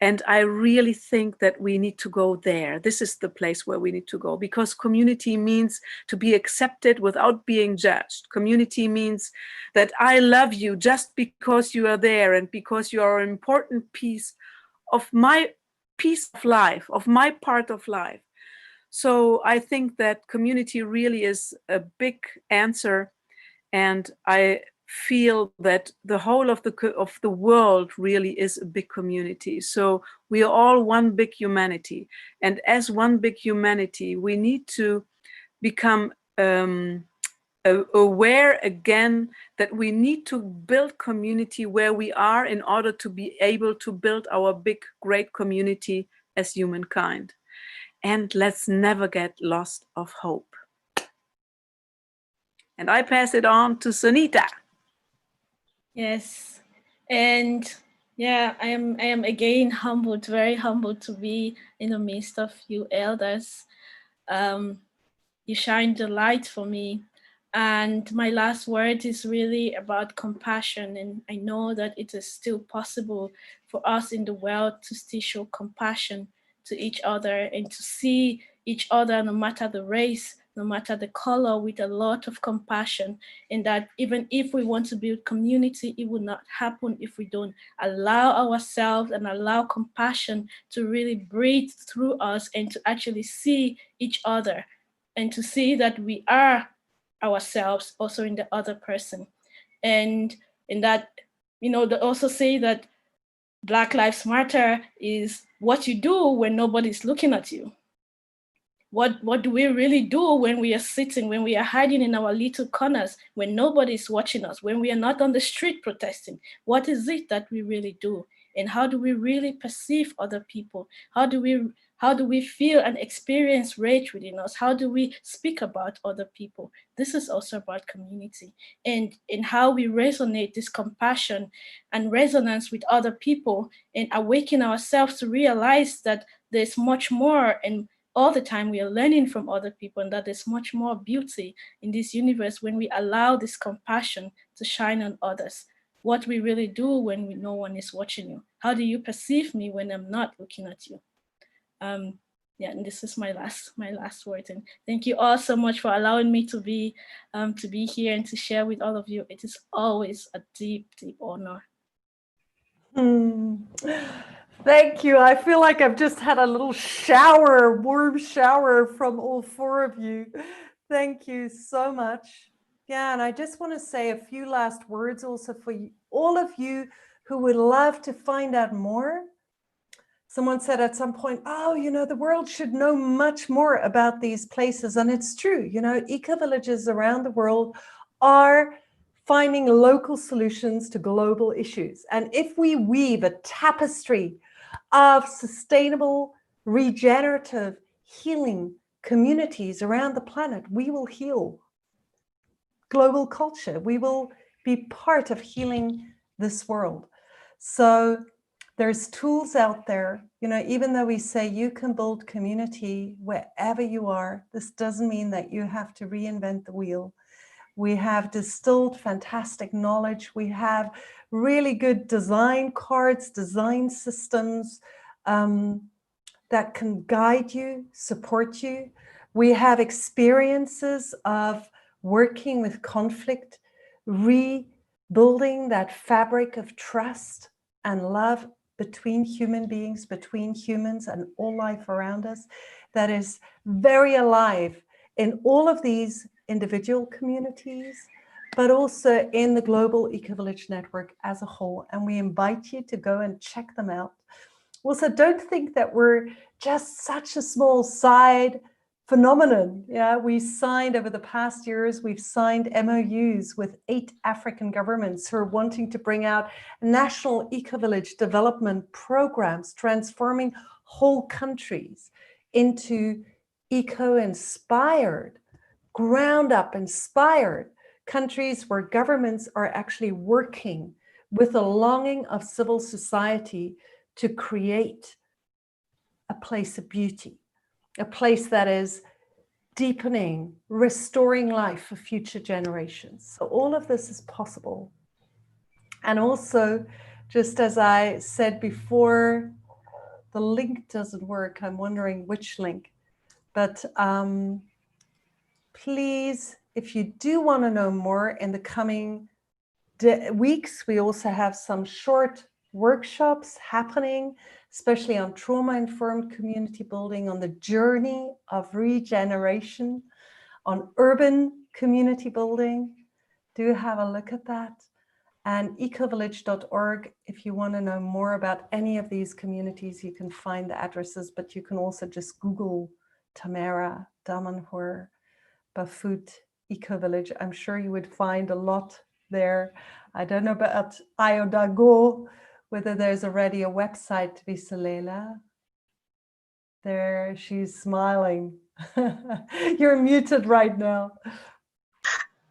And I really think that we need to go there. This is the place where we need to go, because community means to be accepted without being judged. Community means that I love you just because you are there and because you are an important piece of my piece of life, of my part of life. So I think that community really is a big answer. And I feel that the whole of the world really is a big community. So we are all one big humanity. And as one big humanity, we need to become aware again that we need to build community where we are in order to be able to build our big, great community as humankind. And let's never get lost of hope. And I pass it on to Sunita. Yes, and yeah, I am again humbled, very humbled to be in the midst of you elders. You shine the light for me. And my last word is really about compassion. And I know that it is still possible for us in the world to still show compassion to each other and to see each other, no matter the race, no matter the color, with a lot of compassion. And that even if we want to build community, it will not happen if we don't allow ourselves and allow compassion to really breathe through us and to actually see each other and to see that we are ourselves also in the other person. And in that, they also say that Black Lives Matter is what you do when nobody's looking at you. What do we really do when we are sitting, when we are hiding in our little corners, when nobody's watching us, when we are not on the street protesting? What is it that we really do? And how do we really perceive other people? How do we feel and experience rage within us? How do we speak about other people? This is also about community and in how we resonate this compassion and resonance with other people and awaken ourselves to realize that there's much more, and all the time we are learning from other people, and that there's much more beauty in this universe when we allow this compassion to shine on others. What we really do when no one is watching you. How do you perceive me when I'm not looking at you? Yeah, and this is my last word. And thank you all so much for allowing me to be here and to share with all of you. It is always a deep, deep honor. Thank you. I feel like I've just had a little shower, warm shower from all four of you. Thank you so much. Yeah, and I just want to say a few last words also for you, all of you who would love to find out more. Someone said at some point, oh, the world should know much more about these places. And it's true, eco-villages around the world are finding local solutions to global issues. And if we weave a tapestry of sustainable, regenerative, healing communities around the planet, we will heal global culture. We will be part of healing this world. So there's tools out there, you know, even though we say you can build community wherever you are, this doesn't mean that you have to reinvent the wheel. We have distilled fantastic knowledge. We have really good design cards, design systems that can guide you, support you. We have experiences of working with conflict, rebuilding that fabric of trust and love between human beings, between humans and all life around us, that is very alive in all of these individual communities, but also in the global Ecovillage network as a whole. And we invite you to go and check them out. Also, don't think that we're just such a small side phenomenon. Yeah, we signed over the past years, we've signed MOUs with 8 African governments who are wanting to bring out national Ecovillage development programs, transforming whole countries into eco-inspired, ground-up inspired countries where governments are actually working with the longing of civil society to create a place of beauty, a place that is deepening, restoring life for future generations. So all of this is possible. And also, just as I said before, the link doesn't work. I'm wondering which link. But please, if you do want to know more in the coming weeks, we also have some short workshops happening, especially on trauma-informed community building, on the journey of regeneration, on urban community building. Do have a look at that. And ecovillage.org, if you want to know more about any of these communities, you can find the addresses, but you can also just Google Tamera, Damanhur, Bafut, Ecovillage. I'm sure you would find a lot there. I don't know about Iodago, whether there's already a website to Visolela. There, she's smiling. You're muted right now.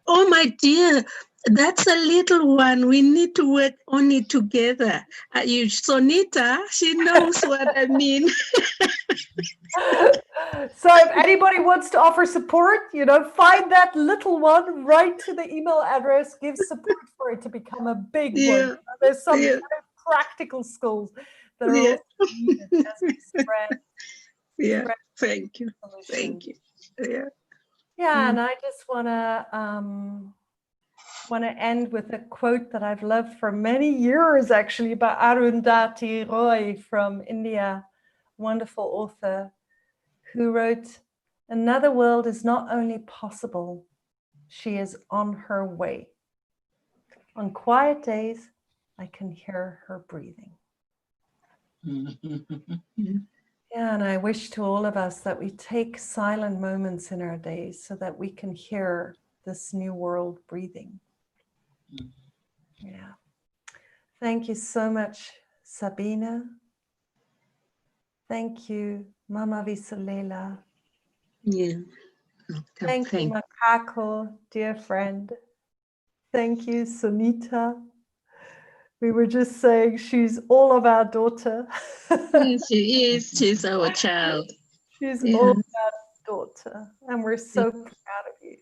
Oh, my dear, that's a little one. We need to work on it together. Sonita, she knows what I mean. So if anybody wants to offer support, you know, find that little one, write to the email address, give support for it to become a big one. There's some very practical skills that are also needed as we spread. Thank you. Thank you. And I just want to end with a quote that I've loved for many years, actually, by Arundhati Roy from India, wonderful author, who wrote, "Another world is not only possible, she is on her way. On quiet days, I can hear her breathing." Yeah, and I wish to all of us that we take silent moments in our days so that we can hear this new world breathing. Yeah. Thank you so much, Sabine. Thank you, Mama Visolela. Thank you, Makako, dear friend. Thank you, Sunita. We were just saying she's all of our daughter. She is. She's our child. She's all of our daughter. And we're so proud of you.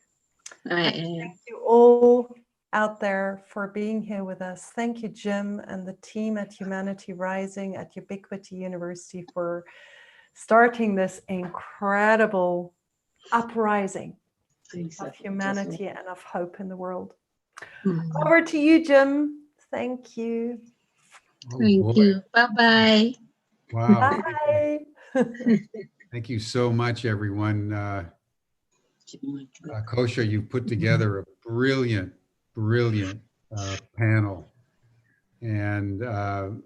I am. Thank you all out there for being here with us. Thank you, Jim, and the team at Humanity Rising at Ubiquity University for starting this incredible uprising of humanity and of hope in the world. Over to you, Jim. Thank you. Thank you. Bye-bye. Wow. Bye. Thank you so much, everyone. Kosha, you've put together a brilliant panel. And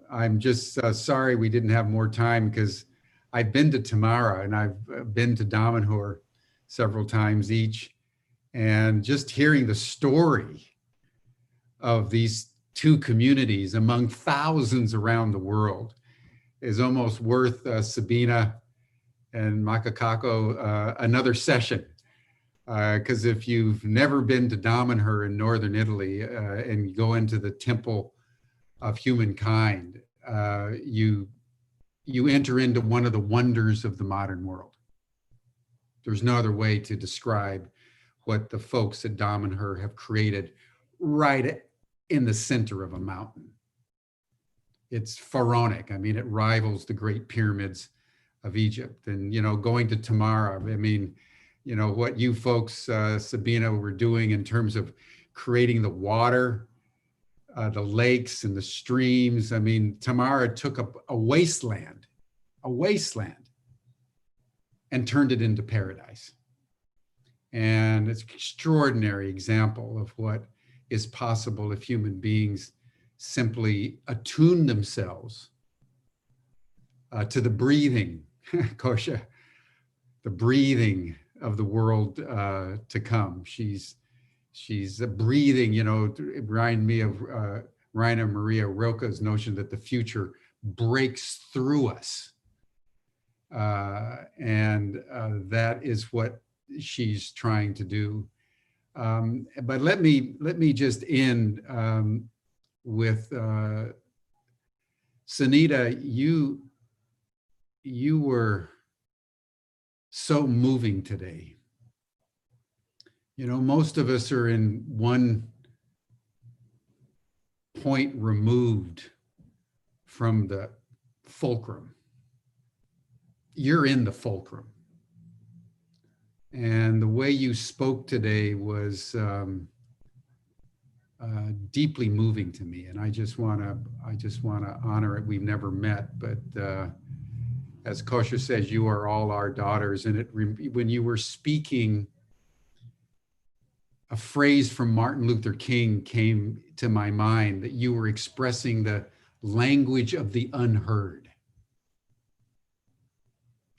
I'm just sorry we didn't have more time, because I've been to Tamera and I've been to Damanhur several times each. And just hearing the story of these two communities among thousands around the world is almost worth Sabine and Makakako another session. Because if you've never been to Damanhur in northern Italy and you go into the temple of humankind, you enter into one of the wonders of the modern world. There's no other way to describe what the folks at Convener have created right in the center of a mountain. It's pharaonic. I mean, it rivals the great pyramids of Egypt. And, you know, going to Tamera, I mean, you know, what you folks, Sabine, were doing in terms of creating the water, the lakes and the streams. I mean, Tamera took a wasteland, and turned it into paradise. And it's an extraordinary example of what is possible if human beings simply attune themselves to the breathing, Kosha, the breathing of the world to come. She's breathing, you know, it reminded me of Rainer Maria Rilke's notion that the future breaks through us. That is what she's trying to do. But let me just end with Sunita. You were so moving today. You know, most of us are in one point removed from the fulcrum. You're in the fulcrum. And the way you spoke today was deeply moving to me. And I just want to honor it. We've never met, but as Kosha says, you are all our daughters. And when you were speaking, a phrase from Martin Luther King came to my mind, that you were expressing the language of the unheard.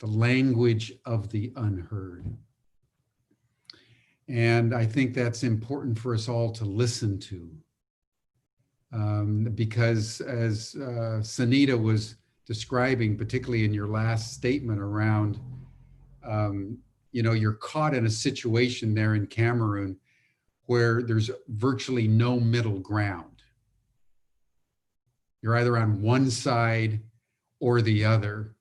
The language of the unheard. And I think that's important for us all to listen to. Because as Sunita was describing, particularly in your last statement around, you know, you're caught in a situation there in Cameroon where there's virtually no middle ground. You're either on one side or the other,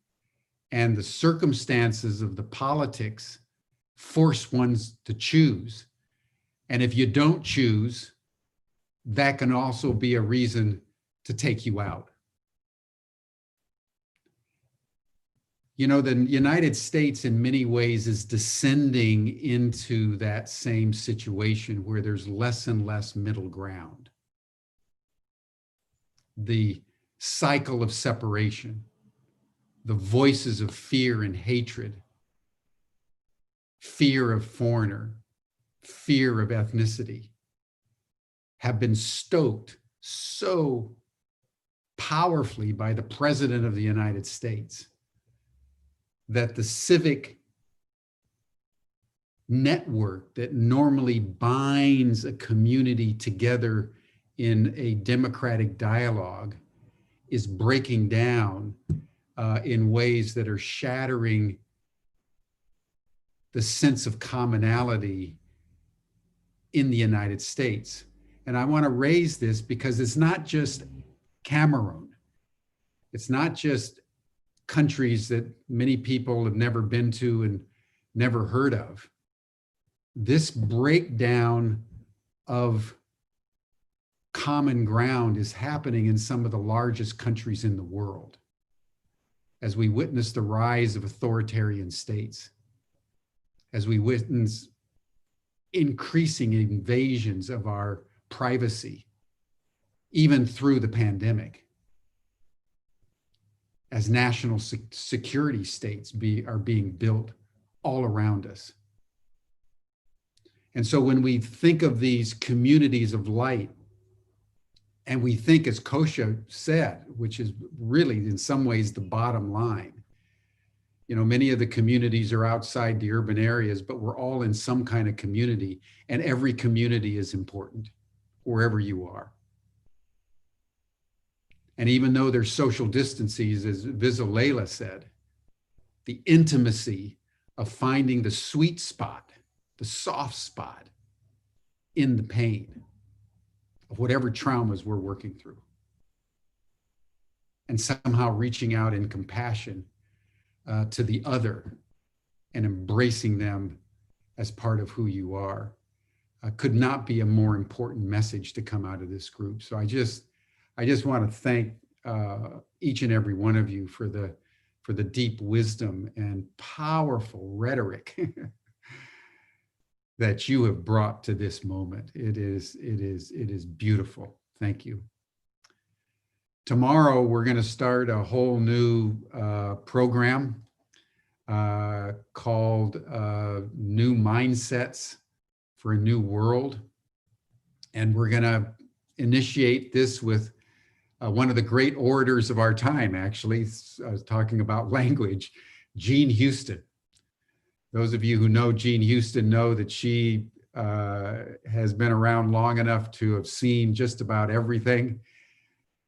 and the circumstances of the politics force one to choose. And if you don't choose, that can also be a reason to take you out. You know, the United States in many ways is descending into that same situation where there's less and less middle ground. The cycle of separation, the voices of fear and hatred, fear of foreigner, fear of ethnicity, have been stoked so powerfully by the President of the United States that the civic network that normally binds a community together in a democratic dialogue is breaking down in ways that are shattering the sense of commonality in the United States. And I want to raise this because it's not just Cameroon. It's not just countries that many people have never been to and never heard of. This breakdown of common ground is happening in some of the largest countries in the world as we witness the rise of authoritarian states, as we witness increasing invasions of our privacy, even through the pandemic, as national security states are being built all around us. And so when we think of these communities of light, and we think, as Kosha said, which is really in some ways the bottom line, you know, many of the communities are outside the urban areas, but we're all in some kind of community, and every community is important wherever you are. And even though there's social distances, as Visolela said, the intimacy of finding the sweet spot, the soft spot in the pain of whatever traumas we're working through. and somehow reaching out in compassion to the other and embracing them as part of who you are. Could not be a more important message to come out of this group. So I just want to thank each and every one of you for the deep wisdom and powerful rhetoric that you have brought to this moment. It is beautiful. Thank you. Tomorrow, we're going to start a whole new program called New Mindsets for a New World. And we're going to initiate this with one of the great orators of our time, actually. I was talking about language, Jean Houston. Those of you who know Jean Houston know that she has been around long enough to have seen just about everything.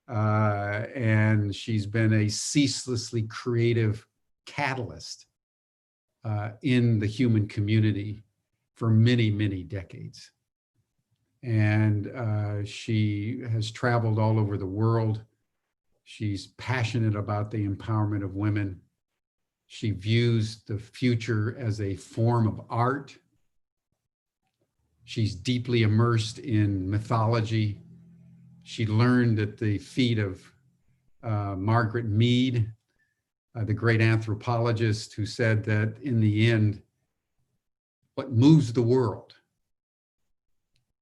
And she's been a ceaselessly creative catalyst in the human community for many, many decades. And she has traveled all over the world. She's passionate about the empowerment of women. She views the future as a form of art. She's deeply immersed in mythology. She learned at the feet of Margaret Mead, the great anthropologist, who said that in the end, what moves the world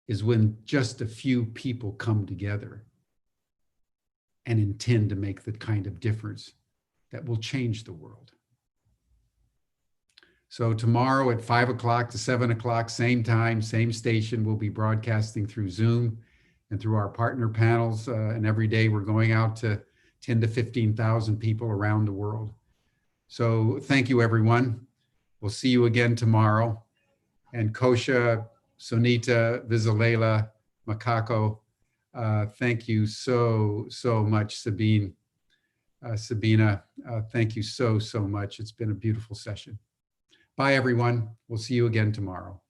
is when just a few people come together and intend to make the kind of difference that will change the world. So tomorrow at 5 o'clock to 7 o'clock, same time, same station, we'll be broadcasting through Zoom and through our partner panels. And every day we're going out to 10 to 15,000 people around the world. So thank you, everyone. We'll see you again tomorrow. And Kosha, Sunita, Visolela, Makako, thank you so much, Sabine. Sabina, thank you so much. It's been a beautiful session. Bye, everyone. We'll see you again tomorrow.